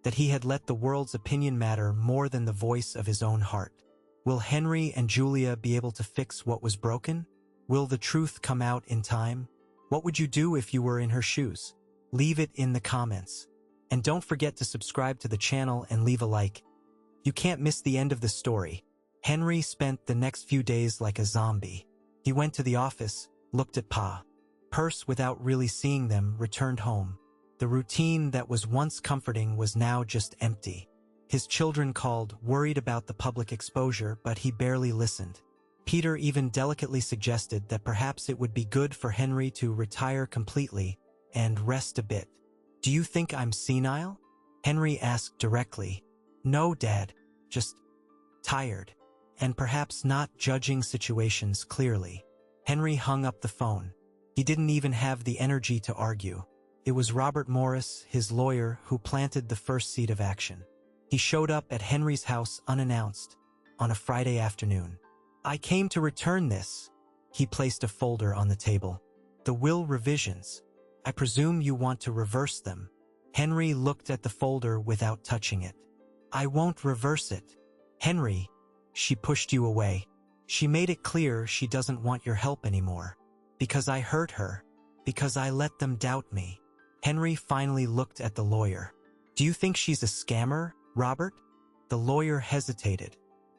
that he had let the world's opinion matter more than the voice of his own heart. Will Henry and Julia be able to fix what was broken? Will the truth come out in time? What would you do if you were in her shoes? Leave it in the comments. And don't forget to subscribe to the channel and leave a like. You can't miss the end of the story. Henry spent the next few days like a zombie. He went to the office, looked at Pa. Purse without really seeing them, returned home. The routine that was once comforting was now just empty. His children called, worried about the public exposure, but he barely listened. Peter even delicately suggested that perhaps it would be good for Henry to retire completely and rest a bit. Do you think I'm senile? Henry asked directly. No, Dad. Just tired. And perhaps not judging situations clearly. Henry hung up the phone. He didn't even have the energy to argue. It was Robert Morris, his lawyer, who planted the first seed of action. He showed up at Henry's house unannounced, on a Friday afternoon. I came to return this. He placed a folder on the table. The will revisions. I presume you want to reverse them. Henry looked at the folder without touching it. I won't reverse it. Henry, she pushed you away. She made it clear she doesn't want your help anymore. Because I hurt her. Because I let them doubt me. Henry finally looked at the lawyer. Do you think she's a scammer, Robert? The lawyer hesitated.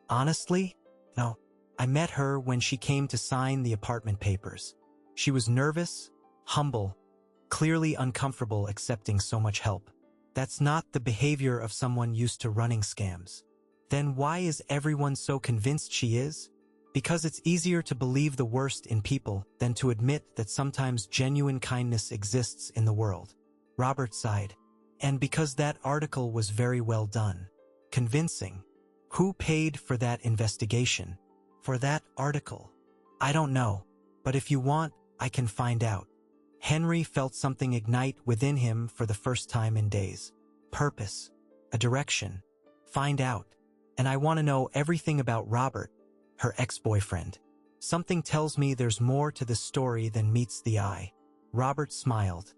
Honestly? No. I met her when she came to sign the apartment papers. She was nervous, humble, clearly uncomfortable accepting so much help. That's not the behavior of someone used to running scams. Then why is everyone so convinced she is? Because it's easier to believe the worst in people than to admit that sometimes genuine kindness exists in the world. Robert sighed. And because that article was very well done. Convincing. Who paid for that investigation? For that article? I don't know. But if you want, I can find out. Henry felt something ignite within him for the first time in days. Purpose. A direction. Find out. And I want to know everything about Robert, her ex-boyfriend. Something tells me there's more to this story than meets the eye. Robert smiled.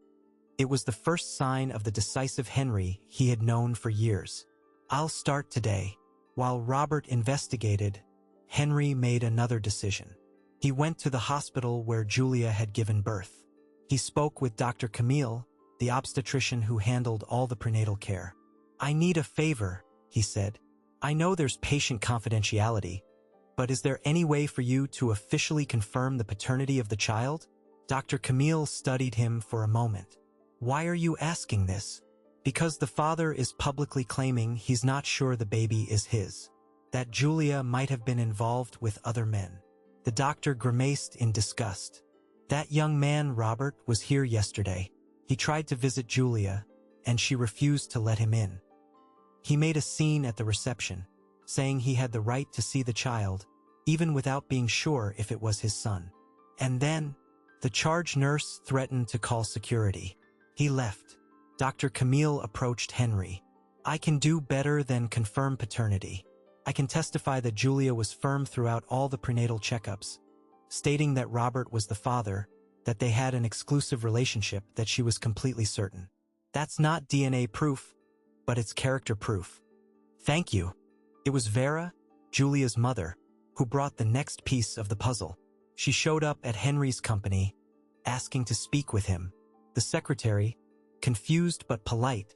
It was the first sign of the decisive Henry he had known for years. I'll start today. While Robert investigated, Henry made another decision. He went to the hospital where Julia had given birth. He spoke with Dr. Camille, the obstetrician who handled all the prenatal care. I need a favor, he said. I know there's patient confidentiality, But is there any way for you to officially confirm the paternity of the child? Dr. Camille studied him for a moment. Why are you asking this? Because the father is publicly claiming he's not sure the baby is his. That Julia might have been involved with other men. The doctor grimaced in disgust. That young man, Robert, was here yesterday. He tried to visit Julia, and she refused to let him in. He made a scene at the reception, saying he had the right to see the child, even without being sure if it was his son. And then, the charge nurse threatened to call security. He left. Dr. Camille approached Henry. I can do better than confirm paternity. I can testify that Julia was firm throughout all the prenatal checkups, stating that Robert was the father, that they had an exclusive relationship, that she was completely certain. That's not DNA proof, but it's character proof. Thank you. It was Vera, Julia's mother, who brought the next piece of the puzzle. She showed up at Henry's company, asking to speak with him. The secretary, confused but polite,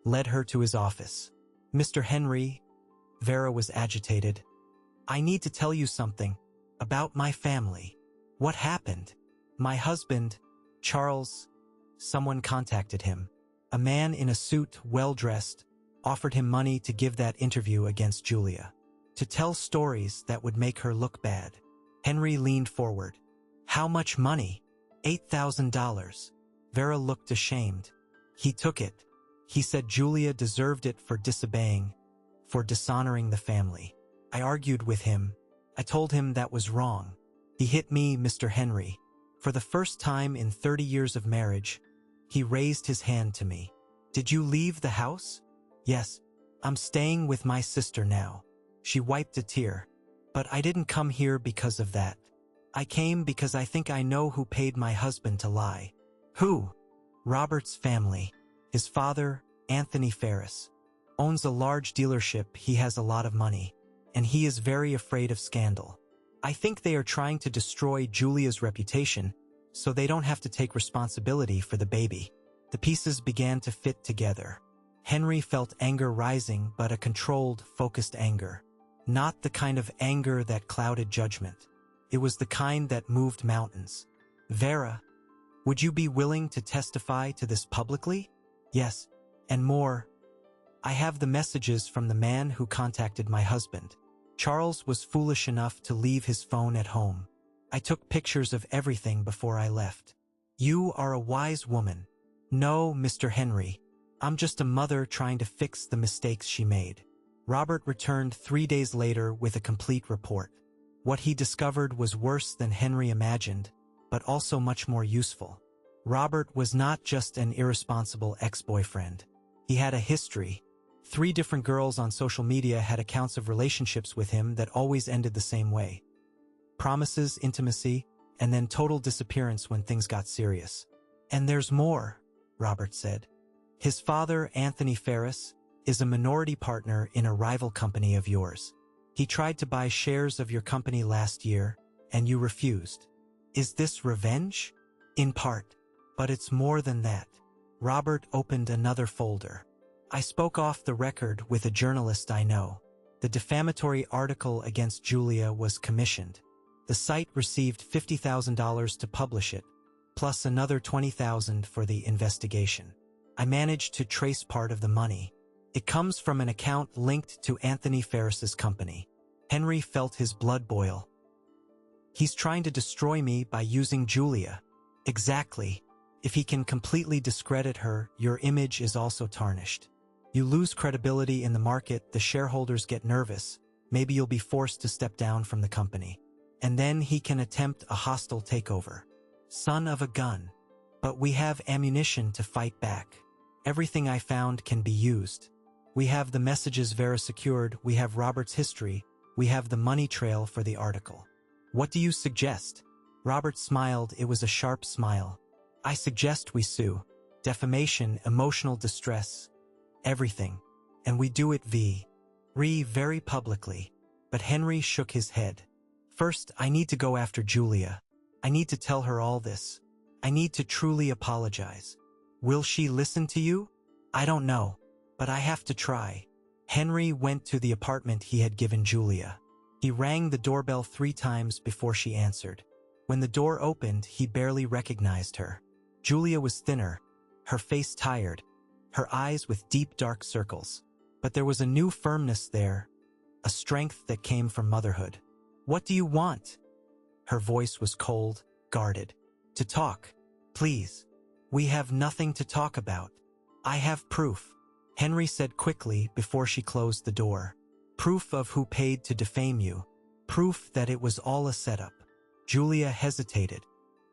led her to his office. Mr. Henry, Vera was agitated. I need to tell you something about my family. What happened? My husband, Charles, someone contacted him. A man in a suit, well-dressed, offered him money to give that interview against Julia, to tell stories that would make her look bad. Henry leaned forward. How much money? $8,000. Vera looked ashamed. He took it. He said Julia deserved it for disobeying, for dishonoring the family. I argued with him. I told him that was wrong. He hit me, Mr. Henry. For the first time in 30 years of marriage, he raised his hand to me. Did you leave the house? Yes, I'm staying with my sister now. She wiped a tear. But I didn't come here because of that. I came because I think I know who paid my husband to lie. Who? Robert's family. His father, Anthony Ferris, owns a large dealership. He has a lot of money, and he is very afraid of scandal. I think they are trying to destroy Julia's reputation so they don't have to take responsibility for the baby. The pieces began to fit together. Henry felt anger rising, but a controlled, focused anger. Not the kind of anger that clouded judgment. It was the kind that moved mountains. Vera, would you be willing to testify to this publicly? Yes, and more. I have the messages from the man who contacted my husband. Charles was foolish enough to leave his phone at home. I took pictures of everything before I left. You are a wise woman. No, Mr. Henry. I'm just a mother trying to fix the mistakes she made. Robert returned 3 days later with a complete report. What he discovered was worse than Henry imagined, but also much more useful. Robert was not just an irresponsible ex-boyfriend. He had a history. 3 different girls on social media had accounts of relationships with him that always ended the same way. Promises, intimacy, and then total disappearance when things got serious. And there's more, Robert said. His father, Anthony Ferris, is a minority partner in a rival company of yours. He tried to buy shares of your company last year, and you refused. Is this revenge? In part. But it's more than that. Robert opened another folder. I spoke off the record with a journalist I know. The defamatory article against Julia was commissioned. The site received $50,000 to publish it, plus another $20,000 for the investigation. I managed to trace part of the money. It comes from an account linked to Anthony Ferris's company. Henry felt his blood boil. He's trying to destroy me by using Julia. Exactly. If he can completely discredit her, your image is also tarnished. You lose credibility in the market, the shareholders get nervous, maybe you'll be forced to step down from the company. And then he can attempt a hostile takeover. Son of a gun. But we have ammunition to fight back. Everything I found can be used. We have the messages Vera secured, we have Robert's history, we have the money trail for the article. What do you suggest? Robert smiled, it was a sharp smile. I suggest we sue. Defamation, emotional distress, everything. And we do it very publicly. But Henry shook his head. First, I need to go after Julia. I need to tell her all this. I need to truly apologize. Will she listen to you? I don't know, but I have to try. Henry went to the apartment he had given Julia. He rang the doorbell 3 times before she answered. When the door opened, he barely recognized her. Julia was thinner, her face tired, her eyes with deep dark circles. But there was a new firmness there, a strength that came from motherhood. "What do you want?" Her voice was cold, guarded. "To talk, please. We have nothing to talk about." "I have proof," Henry said quickly before she closed the door. "Proof of who paid to defame you. Proof that it was all a setup." Julia hesitated.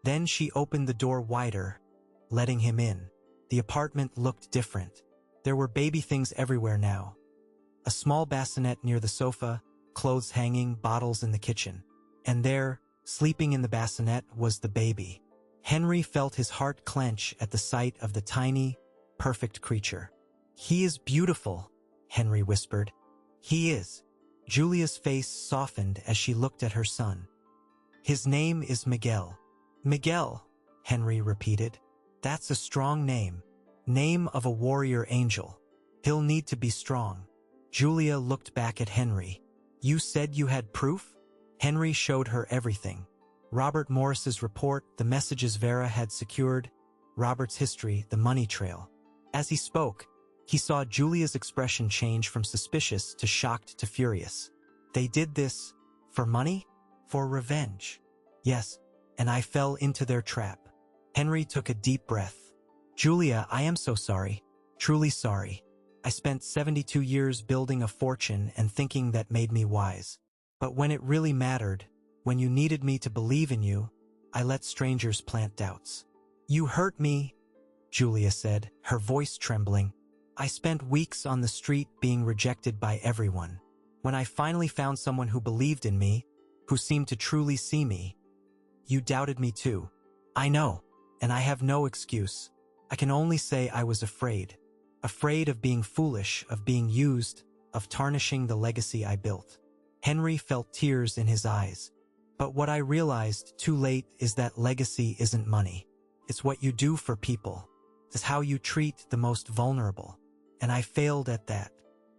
Then she opened the door wider, letting him in. The apartment looked different. There were baby things everywhere now. A small bassinet near the sofa, clothes hanging, bottles in the kitchen. And there, sleeping in the bassinet, was the baby. Henry felt his heart clench at the sight of the tiny, perfect creature. "He is beautiful," Henry whispered. "He is." Julia's face softened as she looked at her son. "His name is Miguel." "Miguel," Henry repeated. "That's a strong name. Name of a warrior angel. He'll need to be strong." Julia looked back at Henry. "You said you had proof?" Henry showed her everything. Robert Morris's report, the messages Vera had secured, Robert's history, the money trail. As he spoke, he saw Julia's expression change from suspicious to shocked to furious. "They did this for money? For revenge?" "Yes, and I fell into their trap." Henry took a deep breath. "Julia, I am so sorry. Truly sorry. I spent 72 years building a fortune and thinking that made me wise. But when it really mattered, when you needed me to believe in you, I let strangers plant doubts." "You hurt me," Julia said, her voice trembling. "I spent weeks on the street being rejected by everyone. When I finally found someone who believed in me, who seemed to truly see me, you doubted me too. I know, and I have no excuse. I can only say I was afraid. Afraid of being foolish, of being used, of tarnishing the legacy I built." Henry felt tears in his eyes. "But what I realized too late is that legacy isn't money. It's what you do for people. It's how you treat the most vulnerable. And I failed at that."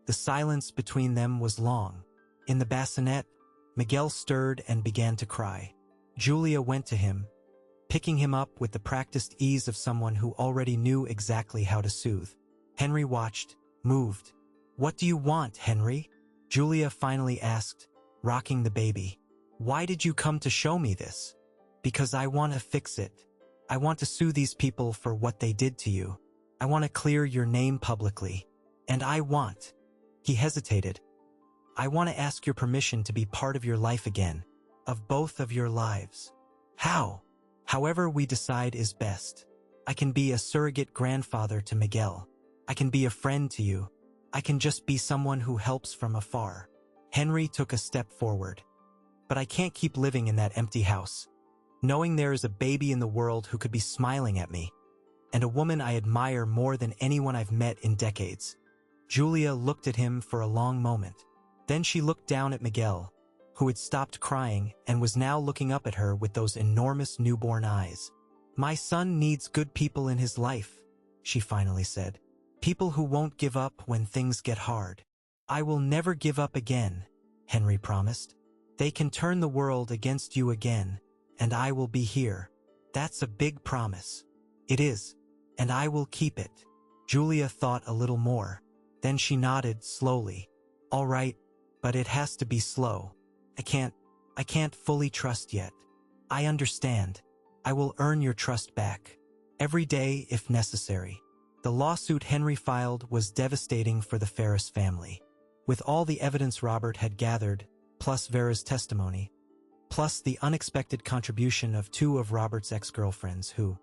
The silence between them was long. In the bassinet, Miguel stirred and began to cry. Julia went to him, picking him up with the practiced ease of someone who already knew exactly how to soothe. Henry watched, moved. "What do you want, Henry?" Julia finally asked, rocking the baby. "Why did you come to show me this?" "Because I want to fix it. I want to sue these people for what they did to you. I want to clear your name publicly. And I want..." He hesitated. "I want to ask your permission to be part of your life again, of both of your lives." "How?" "However we decide is best. I can be a surrogate grandfather to Miguel. I can be a friend to you. I can just be someone who helps from afar." Henry took a step forward. "But I can't keep living in that empty house, knowing there is a baby in the world who could be smiling at me, and a woman I admire more than anyone I've met in decades." Julia looked at him for a long moment. Then she looked down at Miguel, who had stopped crying and was now looking up at her with those enormous newborn eyes. "My son needs good people in his life," she finally said. "People who won't give up when things get hard." "I will never give up again," Henry promised. "They can turn the world against you again, and I will be here." "That's a big promise." "It is, and I will keep it." Julia thought a little more. Then she nodded slowly. "All right, but it has to be slow. I can't fully trust yet." "I understand. I will earn your trust back. Every day if necessary." The lawsuit Henry filed was devastating for the Ferris family. With all the evidence Robert had gathered, plus Vera's testimony, plus the unexpected contribution of 2 of Robert's ex-girlfriends who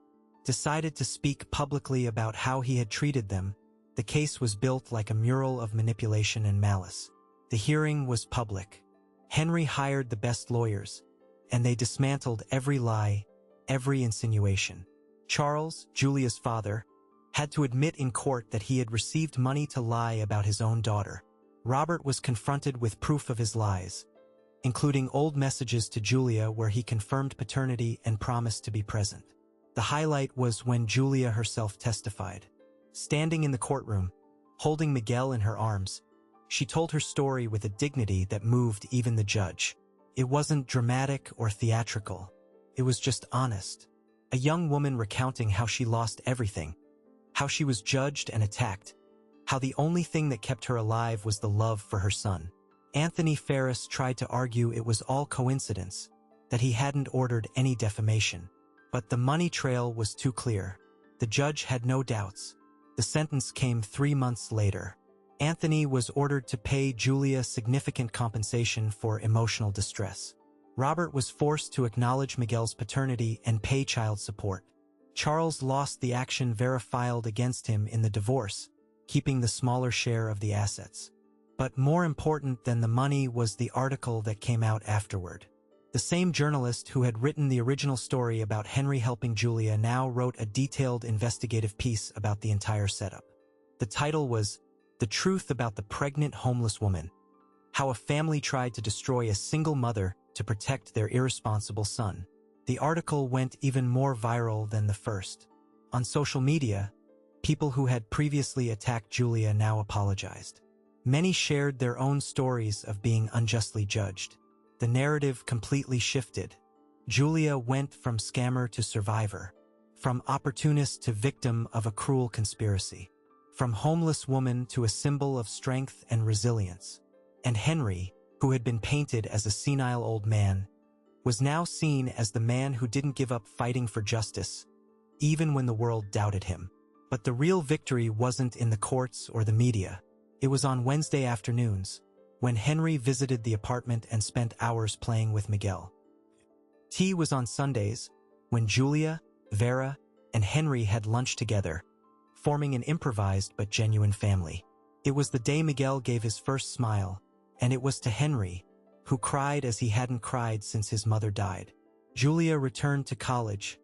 decided to speak publicly about how he had treated them, the case was built like a mural of manipulation and malice. The hearing was public. Henry hired the best lawyers, and they dismantled every lie, every insinuation. Charles, Julia's father, had to admit in court that he had received money to lie about his own daughter. Robert was confronted with proof of his lies, including old messages to Julia where he confirmed paternity and promised to be present. The highlight was when Julia herself testified. Standing in the courtroom, holding Miguel in her arms, She told her story with a dignity that moved even the judge. It wasn't dramatic or theatrical. It was just honest. A young woman recounting how she lost everything, how she was judged and attacked, how the only thing that kept her alive was the love for her son. Anthony Ferris tried to argue it was all coincidence, that he hadn't ordered any defamation. But the money trail was too clear. The judge had no doubts. The sentence came 3 months later. Anthony was ordered to pay Julia significant compensation for emotional distress. Robert was forced to acknowledge Miguel's paternity and pay child support. Charles lost the action Vera filed against him in the divorce, keeping the smaller share of the assets. But more important than the money was the article that came out afterward. The same journalist who had written the original story about Henry helping Julia now wrote a detailed investigative piece about the entire setup. The title was "The Truth About the Pregnant Homeless Woman: How a Family Tried to Destroy a Single Mother to Protect Their Irresponsible Son." The article went even more viral than the first. On social media, people who had previously attacked Julia now apologized. Many shared their own stories of being unjustly judged. The narrative completely shifted. Julia went from scammer to survivor, from opportunist to victim of a cruel conspiracy, from homeless woman to a symbol of strength and resilience. And Henry, who had been painted as a senile old man, was now seen as the man who didn't give up fighting for justice, even when the world doubted him. But the real victory wasn't in the courts or the media. It was on Wednesday afternoons, when Henry visited the apartment and spent hours playing with Miguel. Tea was on Sundays, when Julia, Vera, and Henry had lunch together, forming an improvised but genuine family. It was the day Miguel gave his first smile, and it was to Henry, who cried as he hadn't cried since his mother died. Julia returned to college,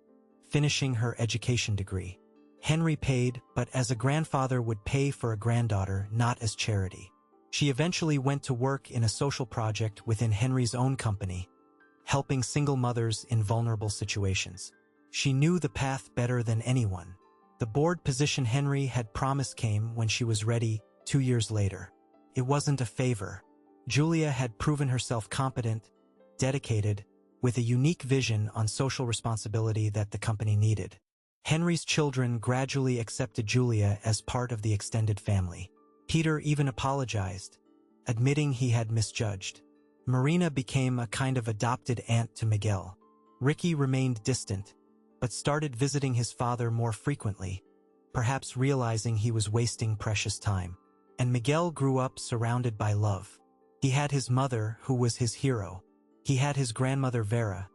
finishing her education degree. Henry paid, but as a grandfather would pay for a granddaughter, not as charity. She eventually went to work in a social project within Henry's own company, helping single mothers in vulnerable situations. She knew the path better than anyone. The board position Henry had promised came when she was ready 2 years later. It wasn't a favor. Julia had proven herself competent, dedicated, with a unique vision on social responsibility that the company needed. Henry's children gradually accepted Julia as part of the extended family. Peter even apologized, admitting he had misjudged. Marina became a kind of adopted aunt to Miguel. Ricky remained distant, but started visiting his father more frequently, perhaps realizing he was wasting precious time. And Miguel grew up surrounded by love. He had his mother, who was his hero. He had his grandmother Vera,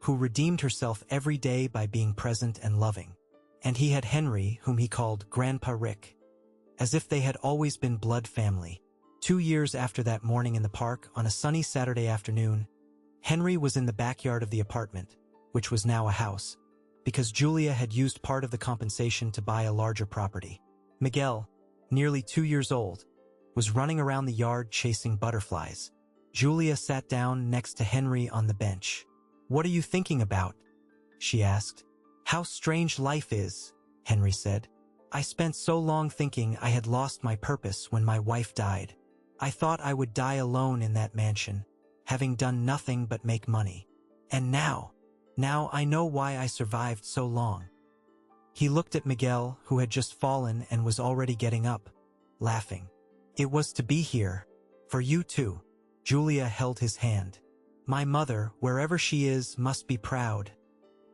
who redeemed herself every day by being present and loving. And he had Henry, whom he called Grandpa Rick, as if they had always been blood family. 2 years after that morning in the park, on a sunny Saturday afternoon, Henry was in the backyard of the apartment, which was now a house, because Julia had used part of the compensation to buy a larger property. Miguel, nearly 2 years old, was running around the yard chasing butterflies. Julia sat down next to Henry on the bench. "What are you thinking about?" she asked. "How strange life is," Henry said. "I spent so long thinking I had lost my purpose when my wife died. I thought I would die alone in that mansion, having done nothing but make money. And now I know why I survived so long." He looked at Miguel, who had just fallen and was already getting up, laughing. "It was to be here. For you too." Julia held his hand. "My mother, wherever she is, must be proud,"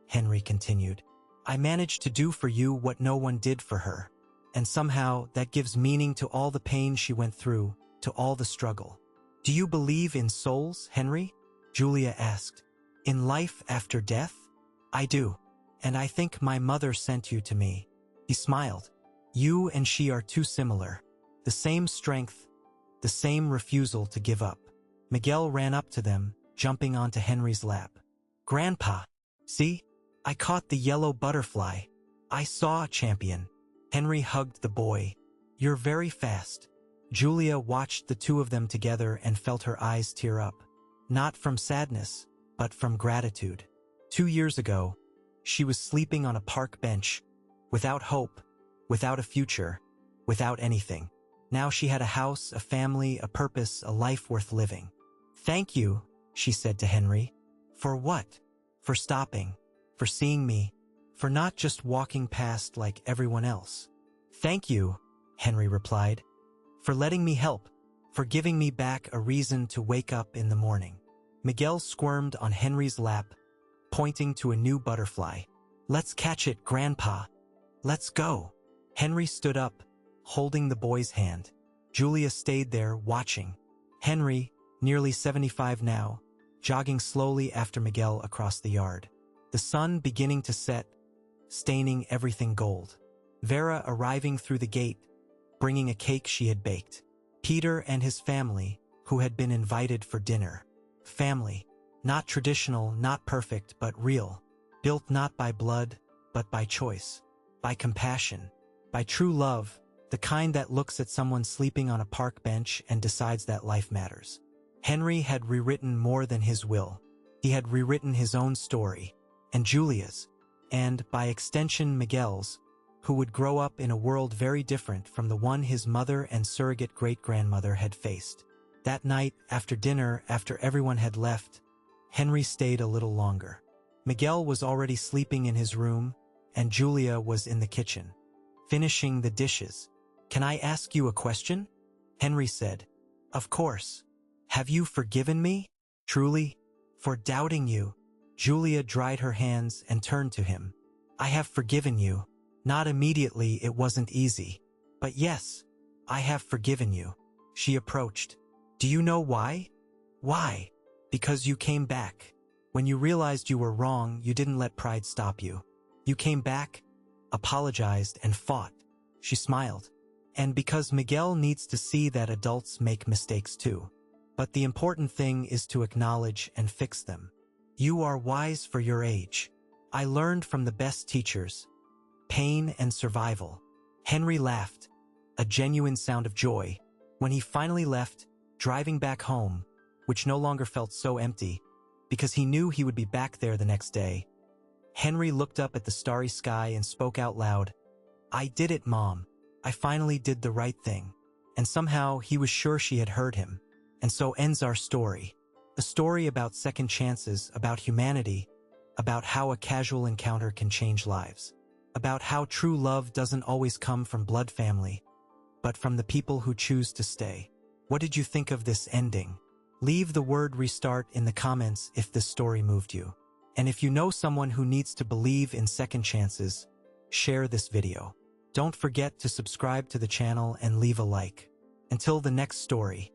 Henry continued. "I managed to do for you what no one did for her. And somehow that gives meaning to all the pain she went through, to all the struggle." "Do you believe in souls, Henry?" Julia asked. "In life after death?" "I do. And I think my mother sent you to me." He smiled. "You and she are too similar. The same strength, the same refusal to give up." Miguel ran up to them, jumping onto Henry's lap. "Grandpa, see? I caught the yellow butterfly. I saw a champion." Henry hugged the boy. "You're very fast." Julia watched the two of them together and felt her eyes tear up. Not from sadness, but from gratitude. 2 years ago, she was sleeping on a park bench, without hope, without a future, without anything. Now she had a house, a family, a purpose, a life worth living. "Thank you," she said to Henry. "For what?" "For stopping. For seeing me. For not just walking past like everyone else." "Thank you," Henry replied. "For letting me help. For giving me back a reason to wake up in the morning." Miguel squirmed on Henry's lap, pointing to a new butterfly. "Let's catch it, Grandpa. Let's go." Henry stood up, holding the boy's hand. Julia stayed there, watching. Henry, nearly 75 now, jogging slowly after Miguel across the yard. The sun beginning to set, staining everything gold. Vera arriving through the gate, bringing a cake she had baked. Peter and his family, who had been invited for dinner. Family, not traditional, not perfect, but real. Built not by blood, but by choice. By compassion. By true love, the kind that looks at someone sleeping on a park bench and decides that life matters. Henry had rewritten more than his will. He had rewritten his own story, and Julia's, and, by extension, Miguel's, who would grow up in a world very different from the one his mother and surrogate great-grandmother had faced. That night, after dinner, after everyone had left, Henry stayed a little longer. Miguel was already sleeping in his room, and Julia was in the kitchen, finishing the dishes. "Can I ask you a question?" Henry said. "Of course. Have you forgiven me? Truly? For doubting you?" Julia dried her hands and turned to him. "I have forgiven you. Not immediately, it wasn't easy. But yes, I have forgiven you." She approached. "Do you know why?" "Why?" "Because you came back. When you realized you were wrong, you didn't let pride stop you. You came back, apologized, and fought." She smiled. "And because Miguel needs to see that adults make mistakes too. But the important thing is to acknowledge and fix them. You are wise for your age. I learned from the best teachers. Pain and survival." Henry laughed, a genuine sound of joy, when he finally left, driving back home, which no longer felt so empty, because he knew he would be back there the next day. Henry looked up at the starry sky and spoke out loud. "I did it, Mom. I finally did the right thing." And somehow he was sure she had heard him. And so ends our story. A story about second chances, about humanity, about how a casual encounter can change lives. About how true love doesn't always come from blood family, but from the people who choose to stay. What did you think of this ending? Leave the word restart in the comments if this story moved you. And if you know someone who needs to believe in second chances, share this video. Don't forget to subscribe to the channel and leave a like. Until the next story.